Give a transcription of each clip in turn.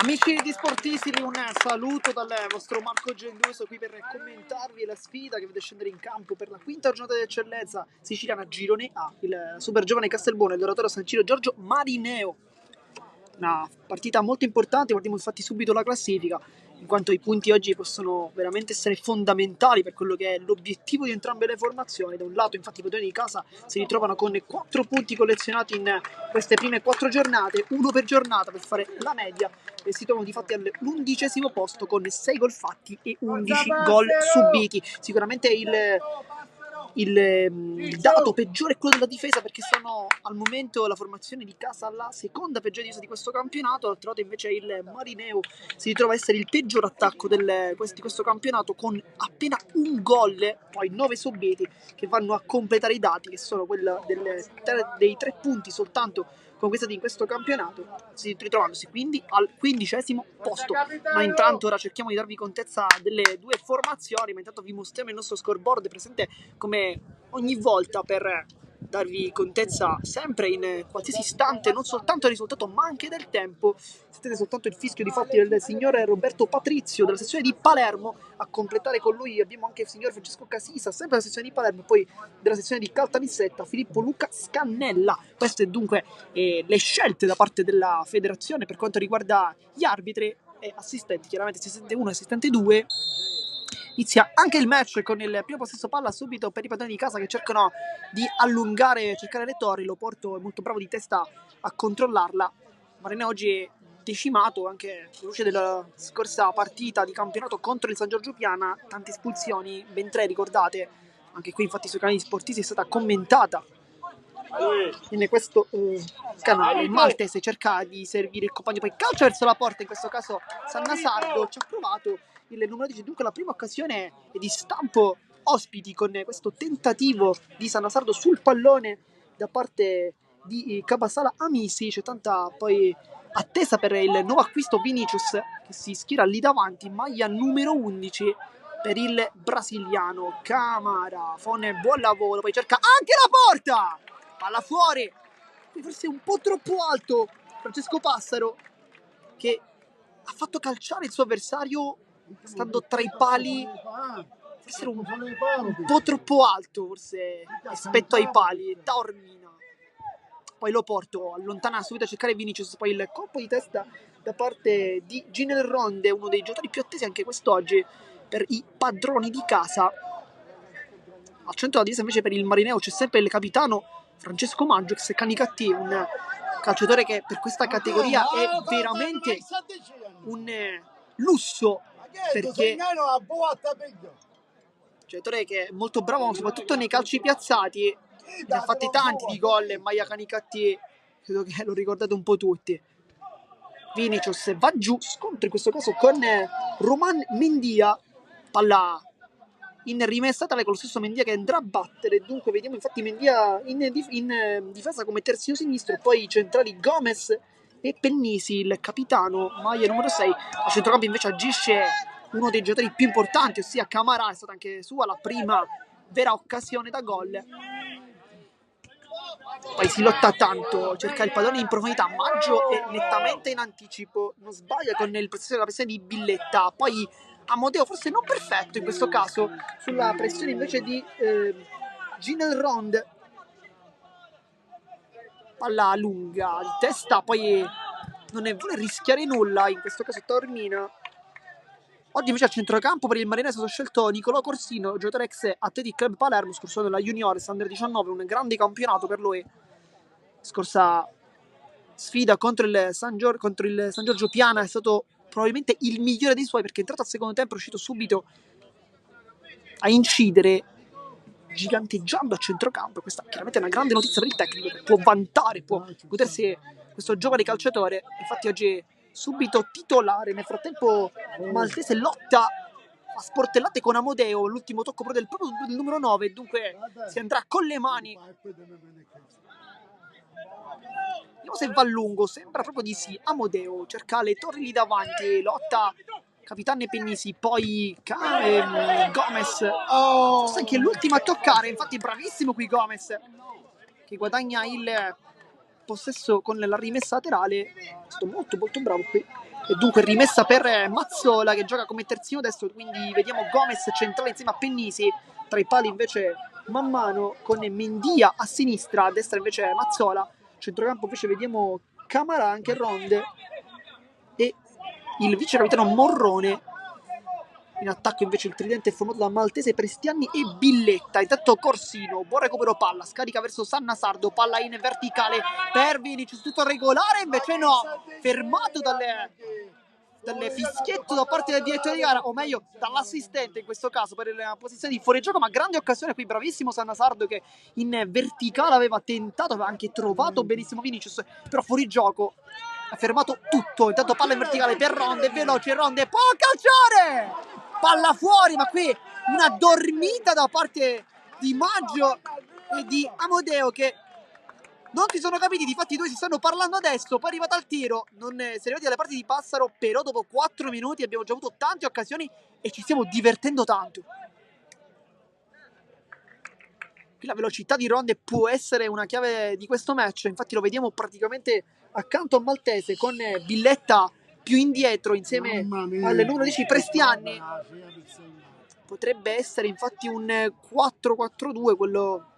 Amici di Sportissimi, un saluto dal vostro Marco Genduso qui per commentarvi la sfida che vede scendere in campo per la quinta giornata di eccellenza siciliana Girone A, il super giovane Castelbuono e l'oratore San Ciro Giorgio Marineo. Una partita molto importante, guardiamo infatti subito la classifica, in quanto i punti oggi possono veramente essere fondamentali per quello che è l'obiettivo di entrambe le formazioni. Da un lato infatti i padroni di casa si ritrovano con 4 punti collezionati in queste prime 4 giornate, uno per giornata per fare la media, e si trovano di fatti all'11° posto con 6 gol fatti e 11 gol subiti. Sicuramente il dato peggiore è quello della difesa, perché sono al momento la formazione di casa la seconda peggiore difesa di questo campionato. D'altro lato invece il Marineo si ritrova a essere il peggior attacco di questo campionato, con appena un gol, poi 9 subiti, che vanno a completare i dati, che sono quello dei 3 punti soltanto conquistati in questo campionato, si ritrovandosi quindi al 15° posto. Ma intanto ora cerchiamo di darvi contezza delle due formazioni, ma intanto vi mostriamo il nostro scoreboard presente come ogni volta per darvi contezza sempre in qualsiasi istante, non soltanto del risultato ma anche del tempo. Sentite soltanto il fischio di fatti del signore Roberto Patrizio della sezione di Palermo. A completare con lui abbiamo anche il signor Francesco Casisa, sempre della sezione di Palermo, e poi della sezione di Caltanissetta Filippo Luca Scannella. Queste dunque le scelte da parte della federazione per quanto riguarda gli arbitri e assistenti, chiaramente assistente 1 e assistente 2. Inizia anche il match con il primo possesso palla subito per i padroni di casa, che cercano di allungare, cercare le torri. Loporto è molto bravo di testa a controllarla. Marineo oggi è decimato, anche alla luce della scorsa partita di campionato contro il San Giorgio Piana, tante espulsioni, ben 3 ricordate. Anche qui infatti sui canali sportivi è stata commentata in questo canale. Il maltese cerca di servire il compagno, poi calcio verso la porta, in questo caso Sannasardo ci ha provato il numero 10. Dunque la prima occasione è di stampo ospiti, con questo tentativo di Sannasardo sul pallone da parte di Cabasala Amisi. C'è tanta poi attesa per il nuovo acquisto Vinicius, che si schiera lì davanti, maglia numero 11 per il brasiliano. Camara fa un buon lavoro, poi cerca anche la porta, palla fuori, qui forse un po' troppo alto Francesco Passaro, che ha fatto calciare il suo avversario stando tra i pali, forse un po' troppo alto forse rispetto ai pali. Taormina, poi Loporto allontana subito a cercare Vinicius, poi il colpo di testa da parte di Ginel Ronde, uno dei giocatori più attesi anche quest'oggi per i padroni di casa. Al centro della difesa invece per il Marineo c'è sempre il capitano Francesco Maggio, ex Canicatti, un calciatore che per questa categoria è veramente un lusso, perché giocatore che è molto bravo soprattutto nei calci piazzati, ne ha fatti tanti di gol in maglia Canicatti, credo che lo ricordate un po' tutti. Vinicius va giù, scontro in questo caso con Roman Mendia, palla in rimessa tale con lo stesso Mendia che andrà a battere. Dunque vediamo infatti Mendia in difesa come terzino sinistro, poi centrali Gomez e Pennisi, il capitano, maglia numero 6. A centrocampo invece agisce uno dei giocatori più importanti, ossia Camara. È stata anche sua la prima vera occasione da gol. Poi si lotta tanto, cerca il pallone in profondità, Maggio è nettamente in anticipo, non sbaglia con il processo della pressione di Billetta. Poi Amodeo forse non perfetto in questo caso sulla pressione invece di Ginel Rond, palla lunga di testa, poi non ne vuole rischiare nulla in questo caso Taormina. Oggi invece al centrocampo per il Marineo è stato scelto Nicolò Corsino, giocatore ex Athletic Club Palermo, scorso della Juniores Under 19, un grande campionato per lui. Scorsa sfida contro il San Giorgio Piana è stato probabilmente il migliore dei suoi, perché è entrato al secondo tempo, è riuscito subito a incidere giganteggiando a centrocampo. Questa chiaramente è una grande notizia per il tecnico, che può vantare, può godersi questo giovane calciatore. Infatti oggi è subito titolare. Nel frattempo maltese lotta a sportellate con Amodeo, l'ultimo tocco proprio del numero 9, dunque si andrà con le mani. Vediamo se va lungo, sembra proprio di sì. Amodeo cerca le torri lì davanti, lotta Capitano e Pennisi, poi Gomez, forse anche l'ultimo a toccare. Infatti bravissimo qui Gomez, che guadagna il possesso con la rimessa laterale. È stato molto molto bravo qui E dunque rimessa per Mazzola che gioca come terzino destro, quindi vediamo Gomez centrale insieme a Pennisi, tra i pali invece man mano con Mendia a sinistra, a destra invece Mazzola, centrocampo invece vediamo Camara, anche Ronde e il vice capitano Morrone. In attacco invece il tridente è formato da Maltese, Prestiani e Billetta. Intanto Corsino, buon recupero palla, scarica verso Sanna Sardo, palla in verticale per Vinicius, tutto regolare, invece no, fermato dalle fischietto da parte del direttore di gara, o meglio dall'assistente in questo caso per la posizione di fuorigioco, ma grande occasione qui, bravissimo Sanna Sardo che in verticale aveva tentato, aveva anche trovato benissimo Vinicius, però fuorigioco. Ha fermato tutto, intanto palla in verticale per Ronde, veloce Ronde, può calciare! Palla fuori, ma qui una dormita da parte di Maggio e di Amodeo che non si sono capiti, difatti i due si stanno parlando adesso, poi è arrivato al tiro, non si è arrivati alle parti di Passaro, però dopo 4 minuti abbiamo già avuto tante occasioni e ci stiamo divertendo tanto. Qui la velocità di Ronde può essere una chiave di questo match, infatti lo vediamo praticamente accanto a Maltese con Billetta più indietro insieme al numero 10 Prestiani. Potrebbe essere infatti un 4-4-2 quello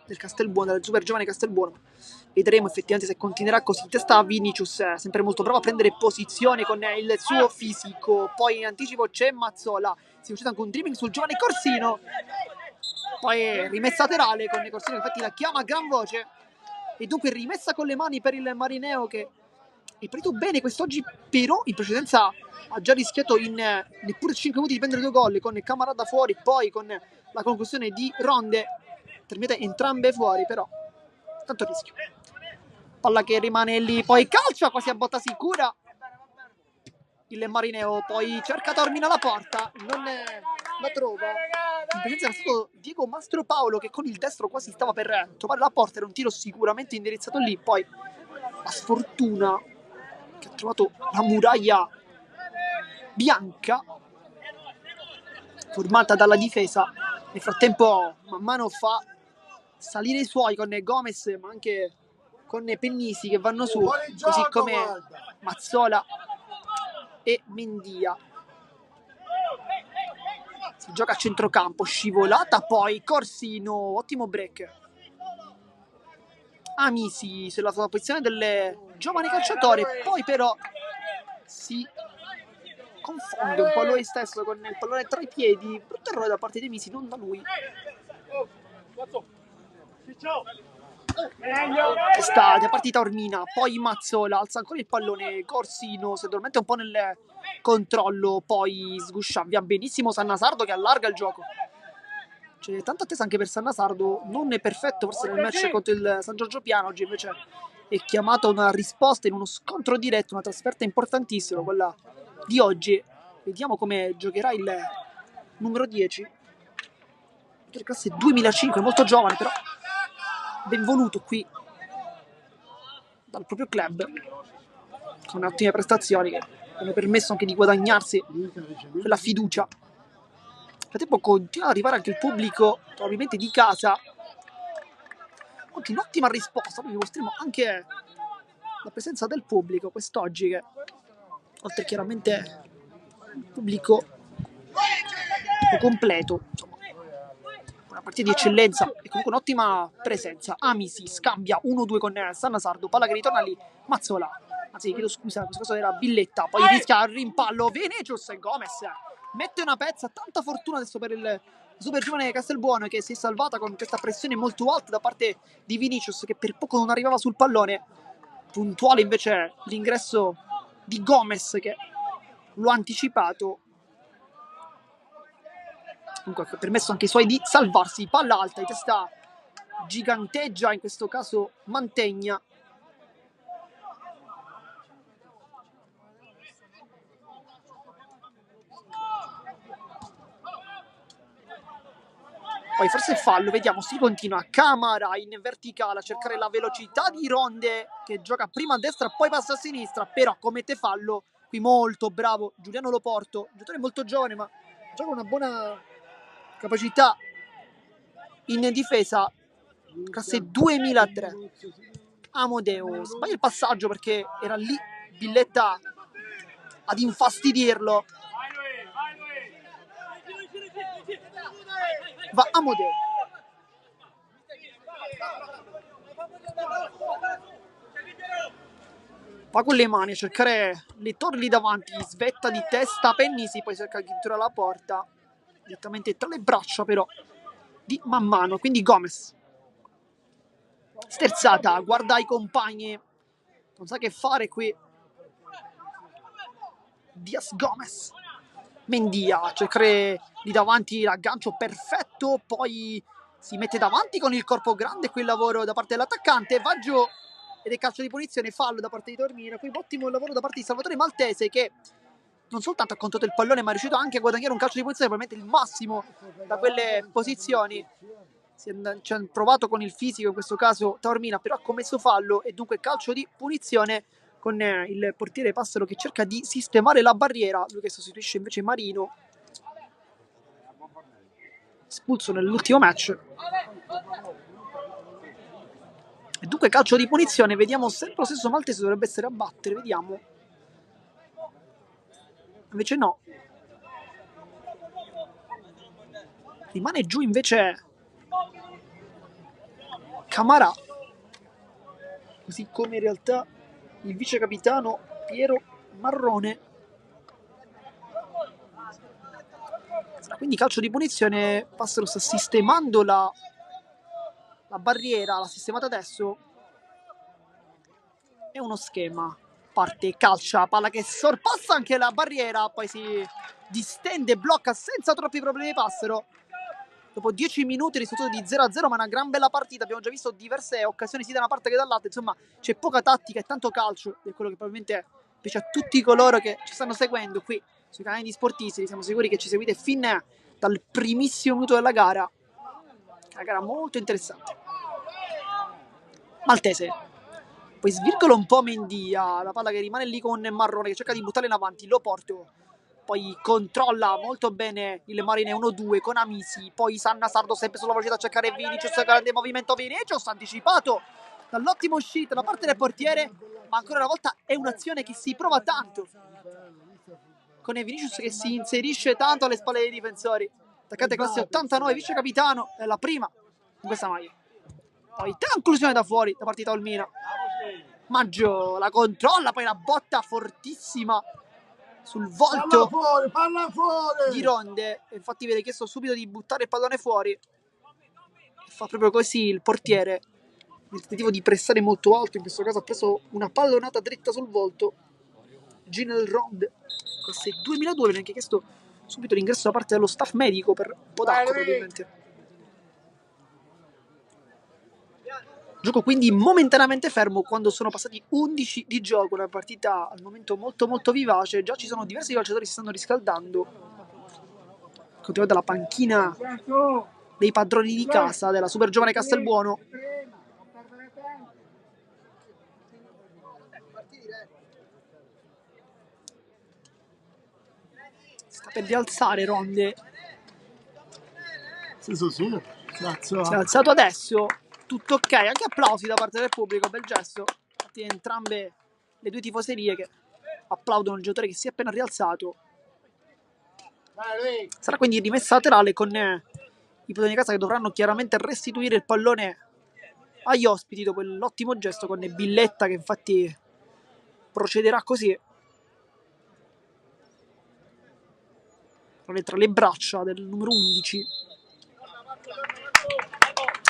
del Castelbuono, del super giovane Castelbuono. Vedremo effettivamente se continuerà così. In testa Vinicius, sempre molto bravo a prendere posizione con il suo fisico. Poi in anticipo c'è Mazzola, si è uscito anche un dribbling sul giovane Corsino. Poi rimessa laterale con Corsino, infatti la chiama a gran voce. E dunque rimessa con le mani per il Marineo che è partito bene quest'oggi, però in precedenza ha già rischiato in neppure 5 minuti di prendere 2 gol con Camara da fuori, poi con la conclusione di Ronde terminate entrambe fuori, però tanto rischio. Palla che rimane lì, poi calcia quasi a botta sicura il Marineo, poi cerca Tormina la porta, non la trova. In precedenza era stato Diego Mastropaolo che con il destro quasi stava per trovare la porta, era un tiro sicuramente indirizzato lì, poi la sfortuna che ha trovato la muraglia bianca formata dalla difesa. Nel frattempo man mano fa salire i suoi con Gomez ma anche con Pennisi che vanno su, così come Mazzola e Mendia. Si gioca a centrocampo, scivolata, poi Corsino, ottimo break. Amisi sulla posizione del giovane calciatore, poi però si confonde un po' lui stesso con il pallone tra i piedi. Brutto errore da parte di Amisi, non da lui. È partita Ormina, poi Mazzola alza ancora il pallone, Corsino si addormenta un po' nel controllo, poi sguscia via benissimo Sannasardo che allarga il gioco. C'è tanta attesa anche per Sannasardo, non è perfetto forse nel match contro il San Giorgio Piano, oggi invece è chiamato a una risposta in uno scontro diretto, una trasferta importantissima, quella di oggi. Vediamo come giocherà il numero 10, che è classe 2005, molto giovane però ben voluto qui dal proprio club, con ottime prestazioni che hanno permesso anche di guadagnarsi quella fiducia. Nel frattempo continua ad arrivare anche il pubblico, probabilmente di casa. Oggi un'ottima risposta, quindi mostriamo anche la presenza del pubblico quest'oggi, che oltre chiaramente il pubblico completo, insomma, una partita di eccellenza e comunque un'ottima presenza. Amisi scambia 1-2 con Sannasardo, palla che ritorna lì, Mazzola, anzi chiedo scusa, in questo caso era Billetta, poi rischia il rimpallo, Vinicius e Gomez mette una pezza, tanta fortuna adesso per il super giovane Castelbuono che si è salvata con questa pressione molto alta da parte di Vinicius che per poco non arrivava sul pallone. Puntuale invece l'ingresso di Gomez che lo ha anticipato, comunque ha permesso anche ai suoi di salvarsi. Palla alta, di testa giganteggia in questo caso Mantegna. Poi forse fallo, vediamo, si continua. Camara in verticale a cercare la velocità di Ronde che gioca prima a destra poi passa a sinistra, però commette fallo. Qui molto bravo Giuliano Loporto, giocatore molto giovane ma gioca una buona capacità in difesa, classe 2003. Amodeo sbaglia il passaggio perché era lì Billetta ad infastidirlo. Va Amodeo. Va con le mani a cercare le torri davanti, svetta di testa Pennisi, poi cerca addirittura la porta, direttamente tra le braccia però di Mammano, quindi Gomez. Sterzata, guarda i compagni, non sa che fare qui. Diaz Gomez. Mendia, cercare di davanti l'aggancio perfetto, poi si mette davanti con il corpo grande, qui il lavoro da parte dell'attaccante, va giù ed è calcio di punizione, fallo da parte di Taormina, qui ottimo lavoro da parte di Salvatore Maltese che non soltanto ha contato il pallone ma è riuscito anche a guadagnare un calcio di punizione, probabilmente il massimo da quelle posizioni. Ci ha provato con il fisico in questo caso Taormina, però ha commesso fallo e dunque calcio di punizione con il portiere Passero che cerca di sistemare la barriera, lui che sostituisce invece Marino, espulso nell'ultimo match. E dunque calcio di punizione, vediamo sempre lo stesso Maltese, dovrebbe essere a battere, vediamo. Invece no. Rimane giù invece Camarà, così come in realtà il vice capitano Piero Marrone. Quindi calcio di punizione, Passero sta sistemando la barriera, l'ha sistemata adesso. È uno schema, parte, calcia, palla che sorpassa anche la barriera, poi si distende, blocca senza troppi problemi Passero. Dopo 10 minuti risultato di 0-0, ma una gran bella partita, abbiamo già visto diverse occasioni sia da una parte che dall'altra, insomma c'è poca tattica e tanto calcio, ed è quello che probabilmente piace a tutti coloro che ci stanno seguendo qui sui canali di Sportisti. Siamo sicuri che ci seguite fin dal primissimo minuto della gara, una gara molto interessante. Maltese, poi svirgola un po' Mendia, la palla che rimane lì con Marrone che cerca di buttarla in avanti, lo porto, poi controlla molto bene il Marine 1-2 con Amisi, poi Sanna Sardo sempre sulla velocità a cercare Vinicius, grande movimento Vinicius, anticipato dall'ottima uscita da parte del portiere, ma ancora una volta è un'azione che si prova tanto, con Vinicius che si inserisce tanto alle spalle dei difensori. Attaccante classe 89, vice capitano, è la prima in questa maglia. Poi conclusione da fuori da parte di Taormina. Maggio la controlla, poi la botta fortissima sul volto palla fuori. di Ronde. E infatti viene chiesto subito di buttare il pallone fuori. E fa proprio così il portiere. Il tentativo di pressare molto alto, in questo caso ha preso una pallonata dritta sul volto. Ginel Ronde, classe 2002, viene anche chiesto subito l'ingresso da parte dello staff medico per Podacco probabilmente. Gioco quindi momentaneamente fermo quando sono passati 11 di gioco, una partita al momento molto molto vivace, già ci sono diversi calciatori che si stanno riscaldando. Continuate dalla panchina dei padroni di casa della super giovane Castelbuono. Sta per rialzare Ronde. Sì. Si è alzato adesso. Tutto ok, anche applausi da parte del pubblico, bel gesto. Infatti entrambe le due tifoserie che applaudono il giocatore che si è appena rialzato. Sarà quindi rimessa laterale con i padroni di casa che dovranno chiaramente restituire il pallone agli ospiti dopo l'ottimo gesto con Billetta che infatti procederà così. Tra le braccia del numero 11.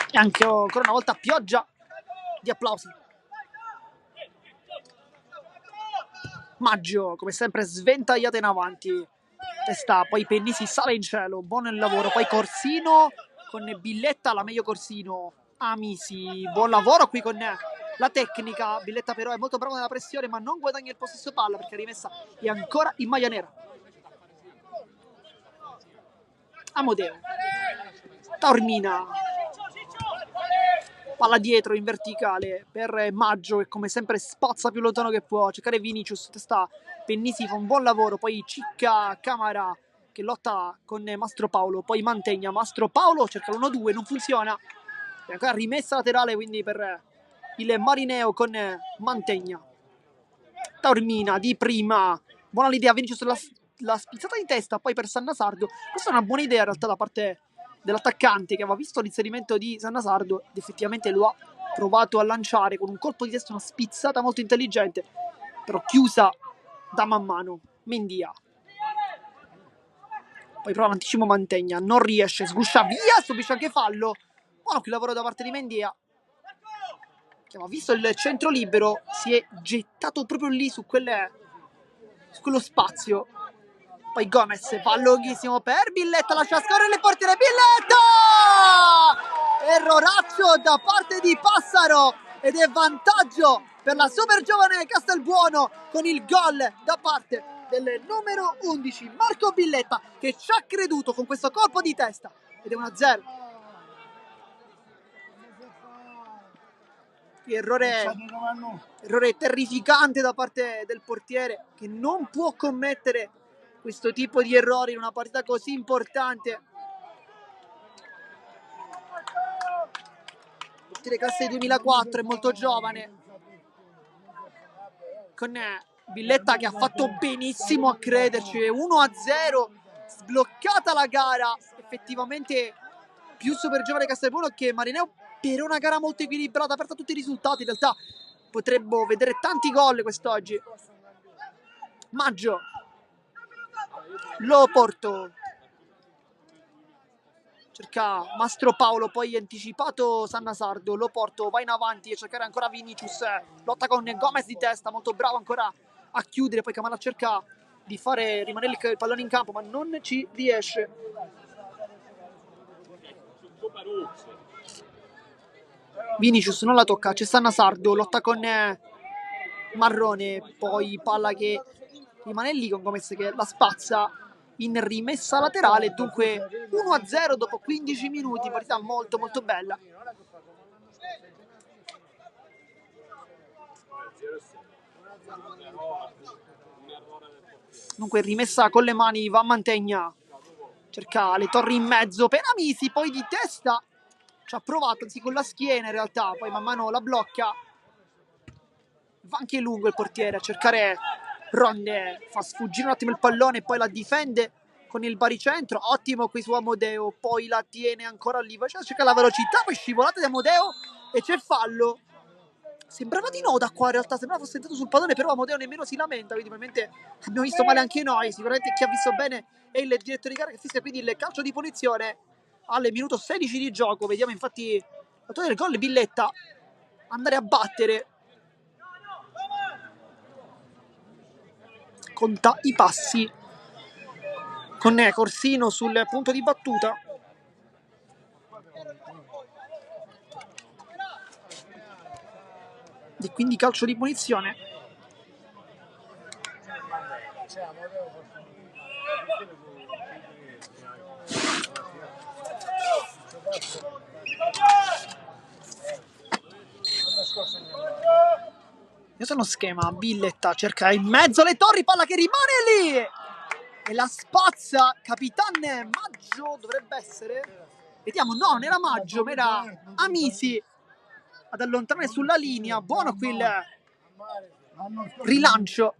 E anche ancora una volta pioggia di applausi. Maggio, come sempre, sventagliata in avanti. Testa, poi Pennisi sale in cielo. Buono il lavoro. Poi Corsino con Billetta, la meglio Corsino. Amisi, buon lavoro qui con la tecnica. Billetta però è molto bravo nella pressione, ma non guadagna il possesso palla perché è rimessa è ancora in maglia nera. Amodeo. Taormina. Palla dietro in verticale per Maggio che come sempre spazza più lontano che può. Cercare Vinicius, testa Pennisi fa un buon lavoro, poi Cicca Camara che lotta con Mastro Paolo, poi Mantegna, Mastro Paolo cerca l'1-2, non funziona. È ancora rimessa laterale quindi per il Marineo con Mantegna. Taormina di prima, buona l'idea, Vinicius la spizzata di testa poi per Sannasardo. Questa è una buona idea in realtà da parte dell'attaccante, che aveva visto l'inserimento di Sannasardo ed effettivamente lo ha provato a lanciare con un colpo di testa, una spizzata molto intelligente, però chiusa da man mano. Mendia, poi prova l'anticipo Mantegna, non riesce, sguscia via, subisce anche fallo. Buono qui il lavoro da parte di Mendia, che aveva visto il centro libero, si è gettato proprio lì su quello spazio. Poi Gomez va lunghissimo per Billetta, lascia scorrere il portiere, Billetta! Erroraccio da parte di Passaro ed è vantaggio per la super giovane Castelbuono con il gol da parte del numero 11 Marco Billetta, che ci ha creduto con questo colpo di testa ed è 1-0. Errore terrificante da parte del portiere, che non può commettere questo tipo di errori in una partita così importante. Il portiere classe 2004, è molto giovane, con Billetta che ha fatto benissimo a crederci. 1-0, sbloccata la gara, effettivamente più super giovane Castelbuono che Marineo, per una gara molto equilibrata, aperta tutti i risultati. In realtà potremmo vedere tanti gol quest'oggi. Maggio, Loporto, cerca Mastro Paolo, poi anticipato Sannasardo. Loporto va in avanti a cercare ancora Vinicius, lotta con Gomez di testa, molto bravo ancora a chiudere. Poi Camara cerca di fare rimanere il pallone in campo, ma non ci riesce. Vinicius non la tocca, c'è Sannasardo, lotta con Marrone, poi palla che rimane lì con Gomez che la spazza in rimessa laterale. Dunque 1-0 dopo 15 minuti, partita molto molto bella. Dunque rimessa con le mani, va a Mantegna, cerca le torri in mezzo per Amisi, poi di testa ci ha provato, anzi con la schiena in realtà, poi man mano la blocca. Va anche lungo il portiere a cercare Ronde, fa sfuggire un attimo il pallone e poi la difende con il baricentro. Ottimo qui su Amodeo, poi la tiene ancora lì, cerca la velocità, poi scivolata di Amodeo e c'è fallo. Sembrava di no da qua in realtà, sembrava fosse entrato sul pallone, però Amodeo nemmeno si lamenta, quindi probabilmente abbiamo visto male anche noi. Sicuramente chi ha visto bene è il direttore di gara che fischia quindi il calcio di punizione al minuto 16 di gioco. Vediamo infatti l'autore del gol, Billetta, andare a battere. Conta i passi con Corsino sul punto di battuta. E quindi calcio di punizione. Io sono schema, Billetta cerca in mezzo alle torri, palla che rimane lì e la spazza Capitan Maggio, dovrebbe essere, vediamo, no, non era Maggio, ma era Amisi ad allontanare sulla linea. Buono qui il rilancio.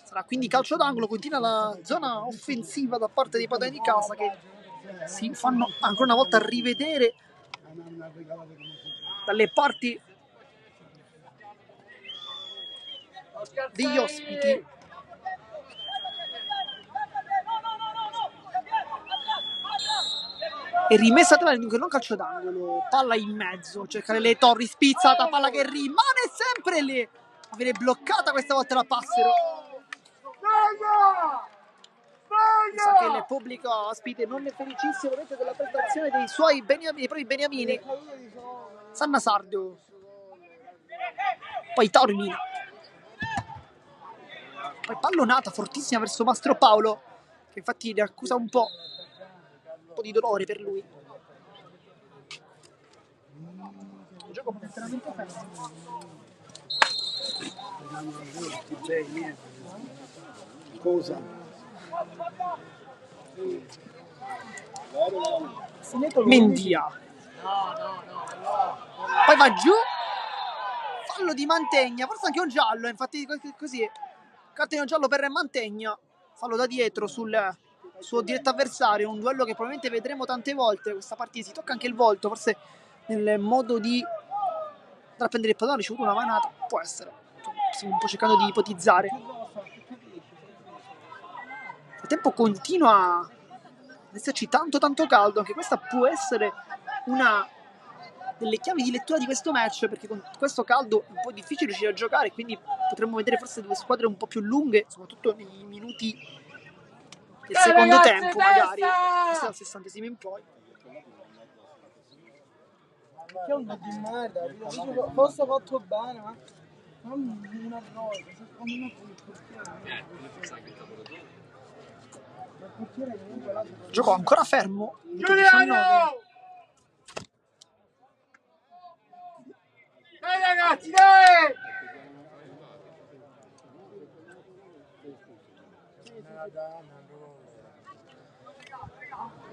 Sarà quindi calcio d'angolo, continua la zona offensiva da parte dei padroni di casa, che si fanno ancora una volta rivedere dalle parti degli ospiti. E rimessa tra le, dunque non calcio d'angolo, palla in mezzo, cercare le torri, spizzata, palla che rimane sempre lì, viene bloccata questa volta la Passero. Mi sa che il pubblico ospite non è felicissimo della prestazione dei suoi propri beniamini. Sannasardo, poi Taormina, poi pallonata fortissima verso Mastro Paolo, che infatti ne accusa un po' di dolore per lui. Il gioco momentaneamente perso. Cosa? Mendia, poi va giù, fallo di Mantegna, forse anche un giallo, infatti così, cartellino giallo per Mantegna, fallo da dietro sul suo diretto avversario, un duello che probabilmente vedremo tante volte questa partita, si tocca anche il volto, forse nel modo di andare a prendere il pallone, ha ricevuto una manata, può essere, stiamo un po' cercando di ipotizzare. Il tempo continua ad esserci tanto caldo, anche questa può essere una delle chiavi di lettura di questo match, perché con questo caldo è un po' difficile riuscire a giocare, quindi potremmo vedere forse due squadre un po' più lunghe, soprattutto nei minuti del secondo tempo, magari forse dal 60esimo in poi. Che è un di merda, forse fatto bene, ma non una cosa, secondo me il portiere comunque là Gioco ancora fermo, 19. Dai ragazzi, dai!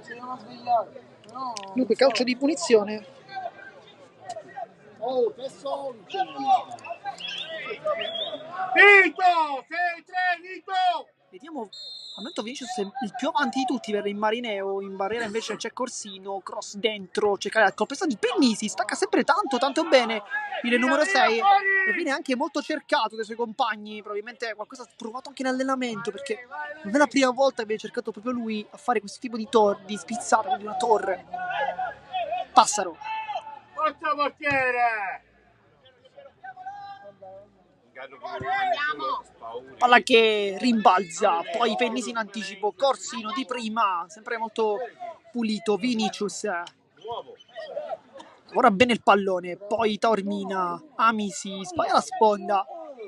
si devono svegliare. No. Dunque calcio di punizione. Oh, che soldi! Vito! 6-3, Vito! Vediamo, al momento Vinicius è il più avanti di tutti per il Marineo, in barriera invece c'è Corsino, cross dentro, c'è Cagliari, colpesta di Pennisi, stacca sempre tanto bene il numero 6 e viene anche molto cercato dai suoi compagni, probabilmente qualcosa ha provato anche in allenamento, perché non è la prima volta che viene cercato proprio lui a fare questo tipo di spizzata, quindi una torre. Passaro. Forza portiere! Palla che rimbalza, poi Pennisi in anticipo, Corsino di prima, sempre molto pulito, Vinicius ora bene il pallone, poi Taormina, Amisi, sbaglia la sponda,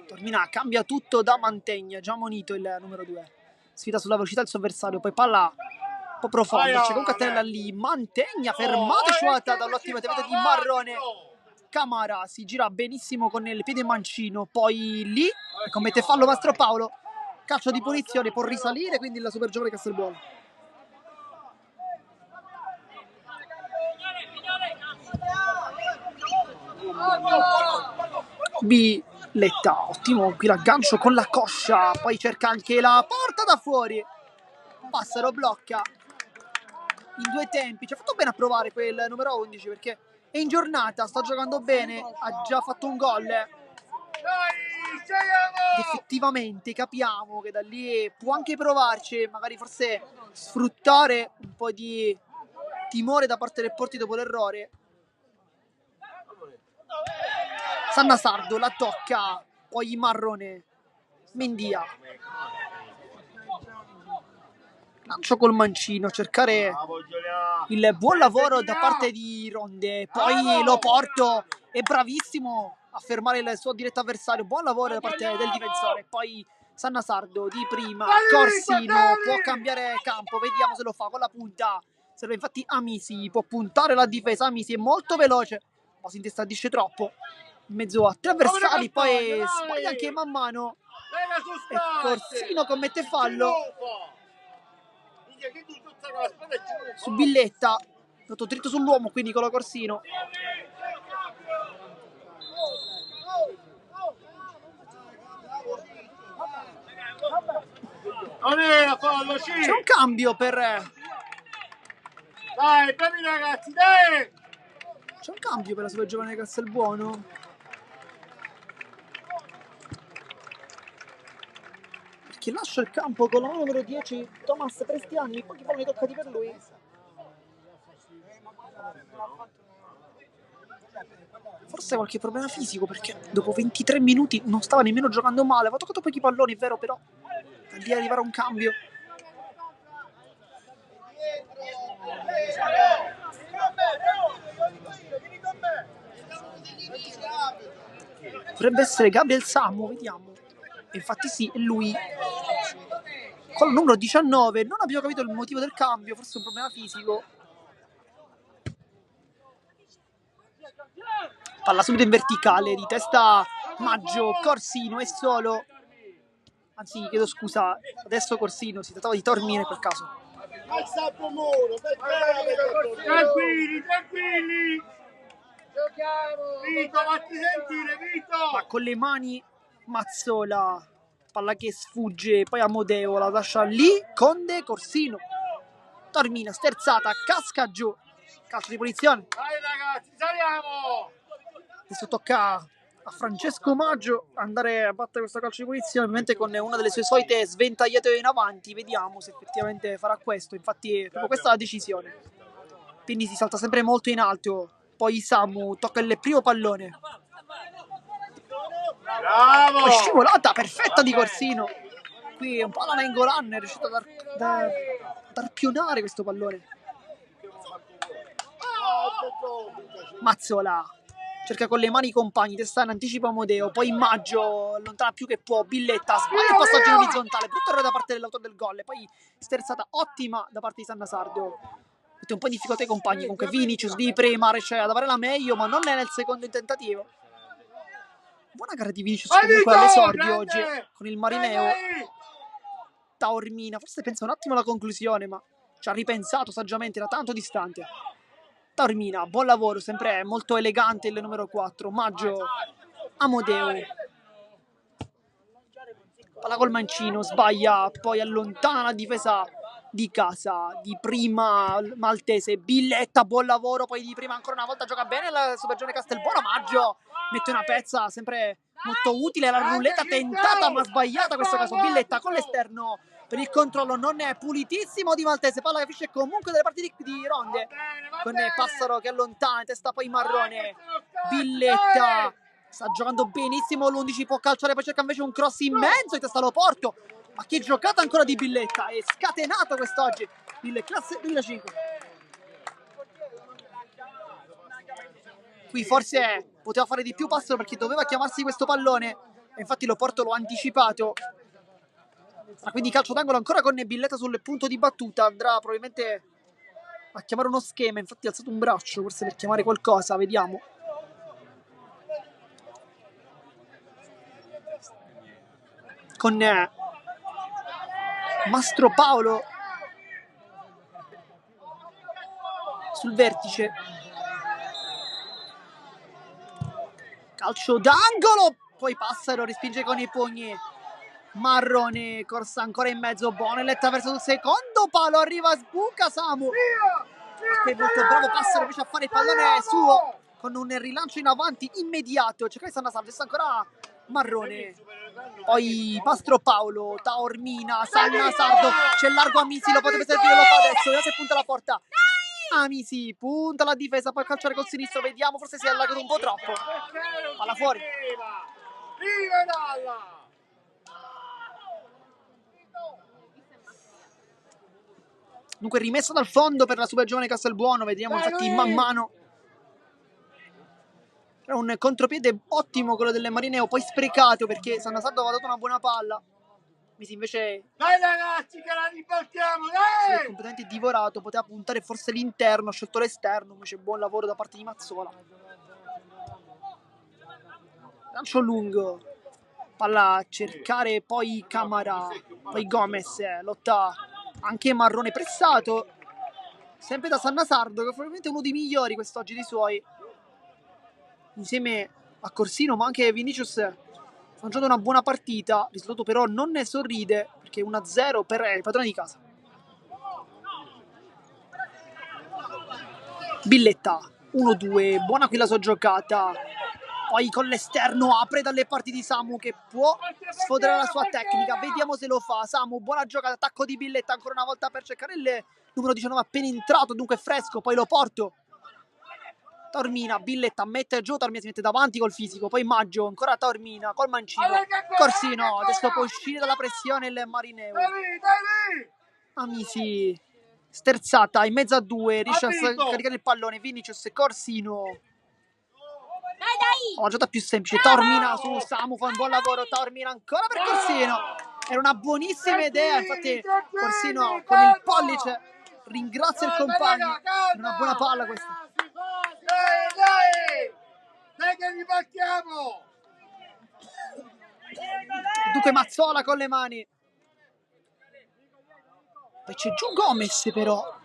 Taormina cambia tutto da Mantegna, già monito il numero 2, sfida sulla velocità del suo avversario, poi palla un po' profonda, c'è con Cattanella lì, Mantegna fermata e scivolata dall'ottima attività di Marrone. Camara si gira benissimo con il piede mancino, poi lì commette fallo Mastro Paolo, calcio di punizione, può risalire quindi la super giovane Castelbuono. Letta, ottimo qui l'aggancio con la coscia, poi cerca anche la porta da fuori, Passaro blocca in due tempi, ci ha fatto bene a provare quel numero 11 perché è in giornata, sta giocando bene, ha già fatto un gol ed effettivamente capiamo che da lì può anche provarci, magari forse sfruttare un po' di timore da parte del Porti dopo l'errore. Sanna Sardo la tocca, poi Marrone, Mendia, lancio col mancino, cercare il buon lavoro da parte di Ronde, poi lo porto, è bravissimo a fermare il suo diretto avversario, buon lavoro da parte del difensore, poi Sanna Sardo di prima, Corsino può cambiare campo, vediamo se lo fa con la punta, serve infatti Amisi, può puntare la difesa, Amisi è molto veloce, ma si intestardisce troppo, in mezzo a tre avversari, poi sbaglia anche man mano e Corsino commette fallo su Villetta, dato dritto sull'uomo quindi con la Corsino. C'è un cambio per dai, bravi ragazzi, dai! C'è un cambio per la super giovane Castelbuono. Perché lascia il campo con la numero 10 Thomas Prestiani, pochi palloni toccati per lui. Forse qualche problema fisico perché dopo 23 minuti non stava nemmeno giocando male, aveva toccato pochi palloni, è vero, però da lì arrivare a un cambio. Dovrebbe essere Gabriel Samu, vediamo. Infatti sì, è lui. Con il numero 19, non abbiamo capito il motivo del cambio, forse un problema fisico. Palla subito in verticale, di testa Maggio, Corsino è solo. Anzi, chiedo scusa, adesso Corsino, si trattava di Taormina in quel caso. Tranquilli, tranquilli! Vito, fatti sentire, Vito! Ma con le mani Mazzola, palla che sfugge, poi Amodeo la lascia lì, Conde, Corsino, Taormina, sterzata, casca giù, calcio di punizione. Dai ragazzi, saliamo! Adesso tocca a Francesco Maggio andare a battere questo calcio di punizione, ovviamente con una delle sue solite sventagliate in avanti. Vediamo se effettivamente farà questo. Infatti proprio questa è la decisione. Quindi si salta sempre molto in alto. Poi Samu tocca il primo pallone. Bravo! Poi scivolata perfetta di Corsino. Qui un po' la Nainggolan è riuscito a dar pionare questo pallone. Mazzola cerca con le mani i compagni, testa in anticipo Amodeo, poi Maggio allontana più che può, Billetta sbaglia il passaggio in orizzontale, brutto errore da parte dell'autore del gol, poi sterzata ottima da parte di Sannasardo. Mette un po' in difficoltà i compagni, comunque Vinicius di Prema riesce ad avere la meglio, ma non è nel secondo tentativo. Buona gara di Vinicius comunque all'esordio oggi con il Marineo. Taormina, forse pensa un attimo alla conclusione, ma ci ha ripensato saggiamente, era tanto distante. Taormina, buon lavoro, sempre molto elegante il numero 4. Maggio, Amodeo. Palla col mancino, sbaglia, poi allontana la difesa di casa, di Prima maltese. Billetta, buon lavoro, poi di Prima ancora una volta gioca bene la Supergione Castelbuono. Maggio mette una pezza sempre molto utile, la ruletta tentata ma sbagliata in questo caso. Billetta con l'esterno per il controllo non è pulitissimo di Maltese, palla che finisce comunque delle parti di ronde con Passaro che allontana, testa poi Marrone. Billetta sta giocando benissimo l'11, può calciare, poi cerca invece un cross in mezzo, in testa Loporto. Ma che giocata ancora di Billetta, è scatenato quest'oggi il classe 2005. Qui forse poteva fare di più Passaro perché doveva chiamarsi questo pallone e infatti Loporto l'ho anticipato. Quindi calcio d'angolo ancora con Billetta sul punto di battuta, andrà probabilmente a chiamare uno schema, infatti ha alzato un braccio forse per chiamare qualcosa, vediamo. Con Mastro Paolo sul vertice, calcio d'angolo, poi Passaro respinge con i pugni. Marrone, corsa ancora in mezzo, Boneletta verso il secondo palo, arriva, sbuca Samu. È molto bravo Passaro invece a fare il pallone suo con un rilancio in avanti immediato. Cerca di Sannasardo, sta ancora Marrone. Poi Mastro Paolo, Taormina, Sannasardo, c'è largo Amisi, lo potrebbe servire, lo fa adesso, vediamo se punta la porta. Amisi, punta la difesa, poi calciare col sinistro, vediamo, forse si è allagato un po' troppo. Palla fuori. Viva Dalla! Dunque rimessa dal fondo per la Supergiovane Castelbuono, vediamo infatti man mano. Era un contropiede ottimo quello delle Marineo, poi sprecato perché Sannasardo aveva dato una buona palla. Misi invece Dai ragazzi che la ribaltiamo, si è dai! completamente divorato, poteva puntare forse l'interno, ha scelto l'esterno, invece buon lavoro da parte di Mazzola. Lancio lungo, palla a cercare poi Camara, poi Gomez, lotta anche Marrone pressato, sempre da Sannasardo che è probabilmente uno dei migliori quest'oggi dei suoi, insieme a Corsino ma anche Vinicius stanno giocando una buona partita. Il risultato però non ne sorride perché 1-0 per il padrone di casa. Billetta 1-2, buona qui la sua giocata, poi con l'esterno apre dalle parti di Samu che può sfoderare la sua tecnica, vediamo se lo fa. Samu, buona giocata, attacco di Billetta ancora una volta per cercare il numero 19 appena entrato, dunque fresco, poi Loporto. Taormina, Billetta mette giù, Taormina si mette davanti col fisico, poi Maggio, ancora Taormina col mancino, Corsino, adesso può uscire dalla pressione il Marineo. Amisi, sterzata in mezzo a due, riesce a caricare il pallone, Vinicius, Corsino. La giocata più semplice, Taormina su Samu, fa un buon lavoro, Taormina ancora per Corsino. Era una buonissima idea, infatti Corsino con il pollice ringrazia il compagno, è una buona palla questa. Dai che ribaltiamo! Dunque Mazzola con le mani, poi c'è giù Gomez però,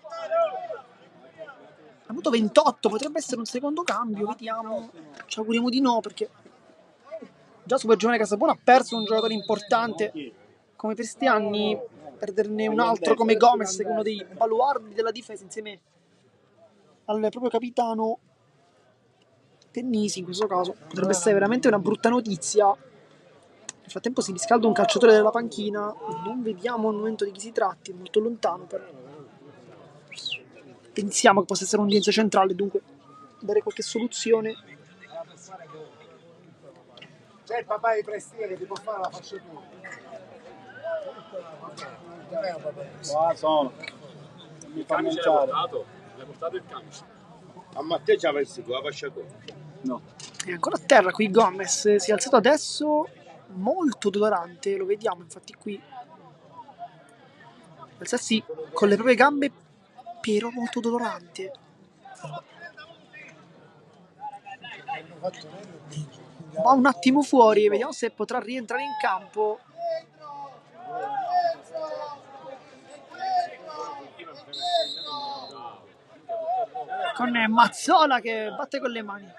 avuto 28, potrebbe essere un secondo cambio, vediamo. Ci auguriamo di no, perché già Super Giovane Casabona ha perso un giocatore importante come per sti anni, perderne un altro come Gomez, che è uno dei baluardi della difesa insieme al proprio capitano Tennisi in questo caso. Potrebbe essere veramente una brutta notizia. Nel frattempo si riscalda un calciatore della panchina, non vediamo al momento di chi si tratti, è molto lontano, però pensiamo che possa essere un'udienza centrale, dunque dare qualche soluzione. C'è il papà di Prestina che ti può fare la fasciatura. Qua sono. Mi fa mangiare. L'hai portato il camice? A Matteo ci avessi tu la fasciatura. No. È ancora a terra qui Gomez, si è alzato adesso, molto dolorante, lo vediamo infatti qui. Alzarsi con le proprie gambe, però molto dolorante. Va un attimo fuori, vediamo se potrà rientrare in campo. Con Mazzola che batte con le mani.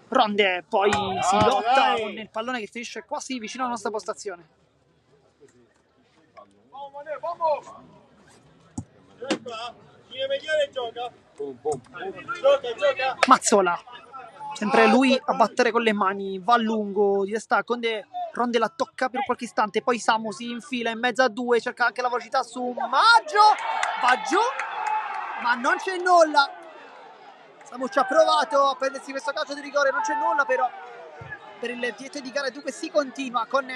Ronde, poi si lotta con il pallone che finisce quasi vicino alla nostra postazione. Mazzola, sempre lui a battere con le mani, va a lungo, di testa Conde, Ronde la tocca per qualche istante, poi Samu si infila in mezzo a due, cerca anche la velocità su Maggio, va giù, ma non c'è nulla. Samu ci ha provato a prendersi questo calcio di rigore, non c'è nulla però per il dietro di gara, dunque si continua con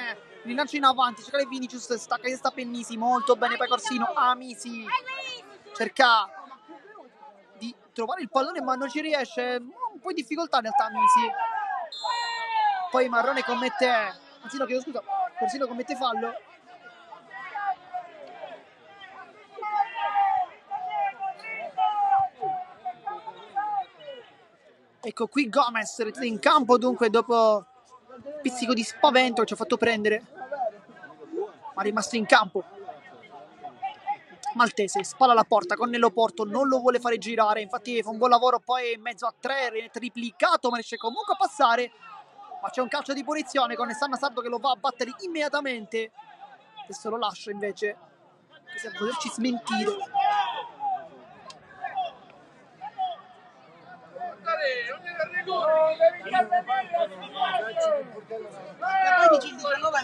il lancio in avanti, cerca le Vinicius, stacca di testa Pennisi, molto bene poi Corsino, Amisi cerca di trovare il pallone ma non ci riesce, un po' in difficoltà in realtà Amisi. Poi Marrone commette, anzi no, chiedo scusa, Corsino commette fallo. Ecco qui Gomez ritorna in campo, dunque dopo pizzico di spavento che ci ha fatto prendere, ma è rimasto in campo. Maltese, spalla alla porta con Nello Porto, non lo vuole fare girare, infatti fa un buon lavoro poi in mezzo a tre, triplicato, ma riesce comunque a passare, ma c'è un calcio di punizione con Sanna Sardo che lo va a battere immediatamente, adesso lo lascia invece, per poterci smentire.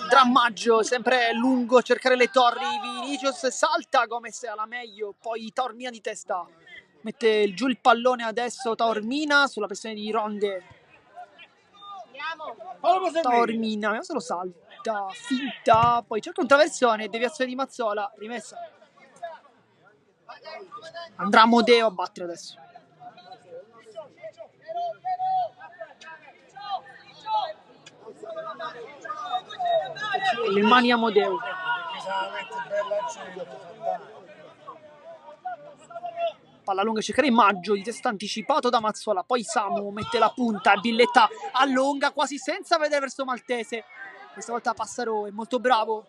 Drammaggio, sempre lungo, cercare le torri, Vinicius salta, Gomez alla meglio, poi Taormina di testa, mette giù il pallone adesso Taormina sulla pressione di Ronde. Taormina, vediamo se lo salta, finta, poi cerca un traversone, deviazione di Mazzola, rimessa. Andrà Amodeo a battere adesso. Le mani Amodeo. Palla lunga, cercare in Maggio, di testa anticipato da Mazzola, poi Samu mette la punta, Billetta allunga quasi senza vedere verso Maltese, questa volta Passaro è molto bravo,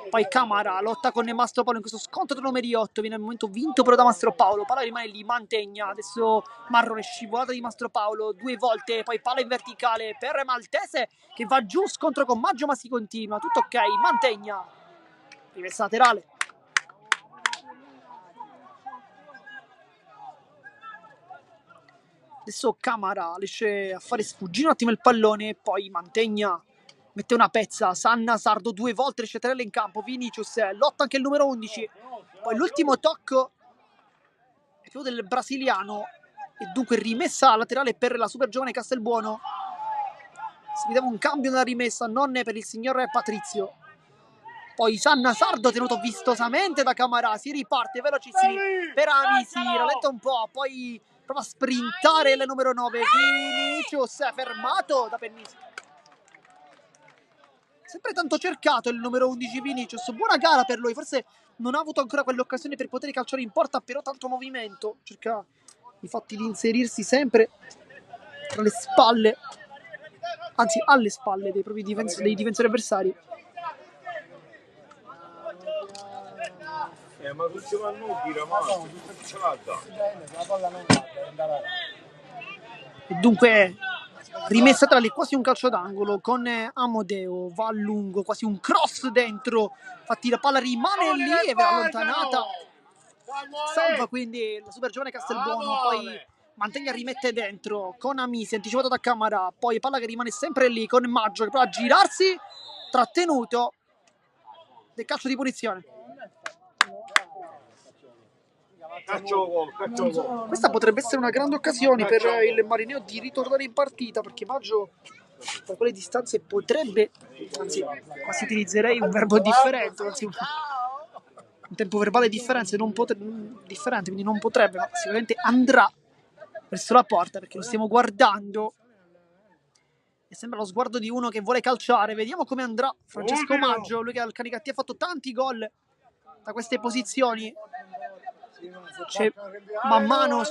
poi Camara lotta con Mastropaolo in questo scontro tra numeri 8, viene al momento vinto però da Mastropaolo, palla rimane lì, Mantegna, adesso Marrone, scivolata di Mastropaolo 2 volte, poi palla in verticale per Maltese che va giù, scontro con Maggio ma si continua, tutto ok, Mantegna, rimessa laterale. Adesso Camara riesce a fare sfuggire un attimo il pallone, poi Mantegna mette una pezza, Sanna Sardo 2 volte riesce a tenerla in campo, Vinicius lotta anche il numero 11, poi l'ultimo tocco è proprio del brasiliano e dunque rimessa laterale per la super giovane Castelbuono. Si vedeva un cambio nella rimessa, non per il signor Patrizio. Poi Sanna Sardo tenuto vistosamente da Camara, si riparte velocissimi per Amisi, rallenta un po', poi prova a sprintare il numero 9, Vinicius fermato da Pennisi. Sempre tanto cercato il numero 11 Vinicius, buona gara per lui, forse non ha avuto ancora quell'occasione per poter calciare in porta, però tanto movimento, cerca infatti di inserirsi sempre tra le spalle anzi alle spalle dei propri dei difensori avversari. Ma tu ci vanno dire, ma ce l'ha da. La palla non va, deve andare. E dunque rimessa tra lì, quasi un calcio d'angolo con Amodeo, va a lungo, quasi un cross dentro, infatti la palla rimane lì e verrà allontanata, salva quindi la super giovane Castelbuono, poi Mantegna rimette dentro con Amisi, anticipato da Camara, poi palla che rimane sempre lì con Maggio che prova a girarsi, trattenuto, del calcio di punizione. Questa potrebbe essere una grande occasione per il Marineo di ritornare in partita, perché Maggio da quelle distanze potrebbe, anzi quasi utilizzerei un verbo differente, anzi un tempo verbale differente, quindi non potrebbe, ma sicuramente andrà verso la porta, perché lo stiamo guardando e sembra lo sguardo di uno che vuole calciare. Vediamo come andrà Francesco Maggio, lui che al Canicattì ha fatto tanti gol da queste posizioni. C'è man mano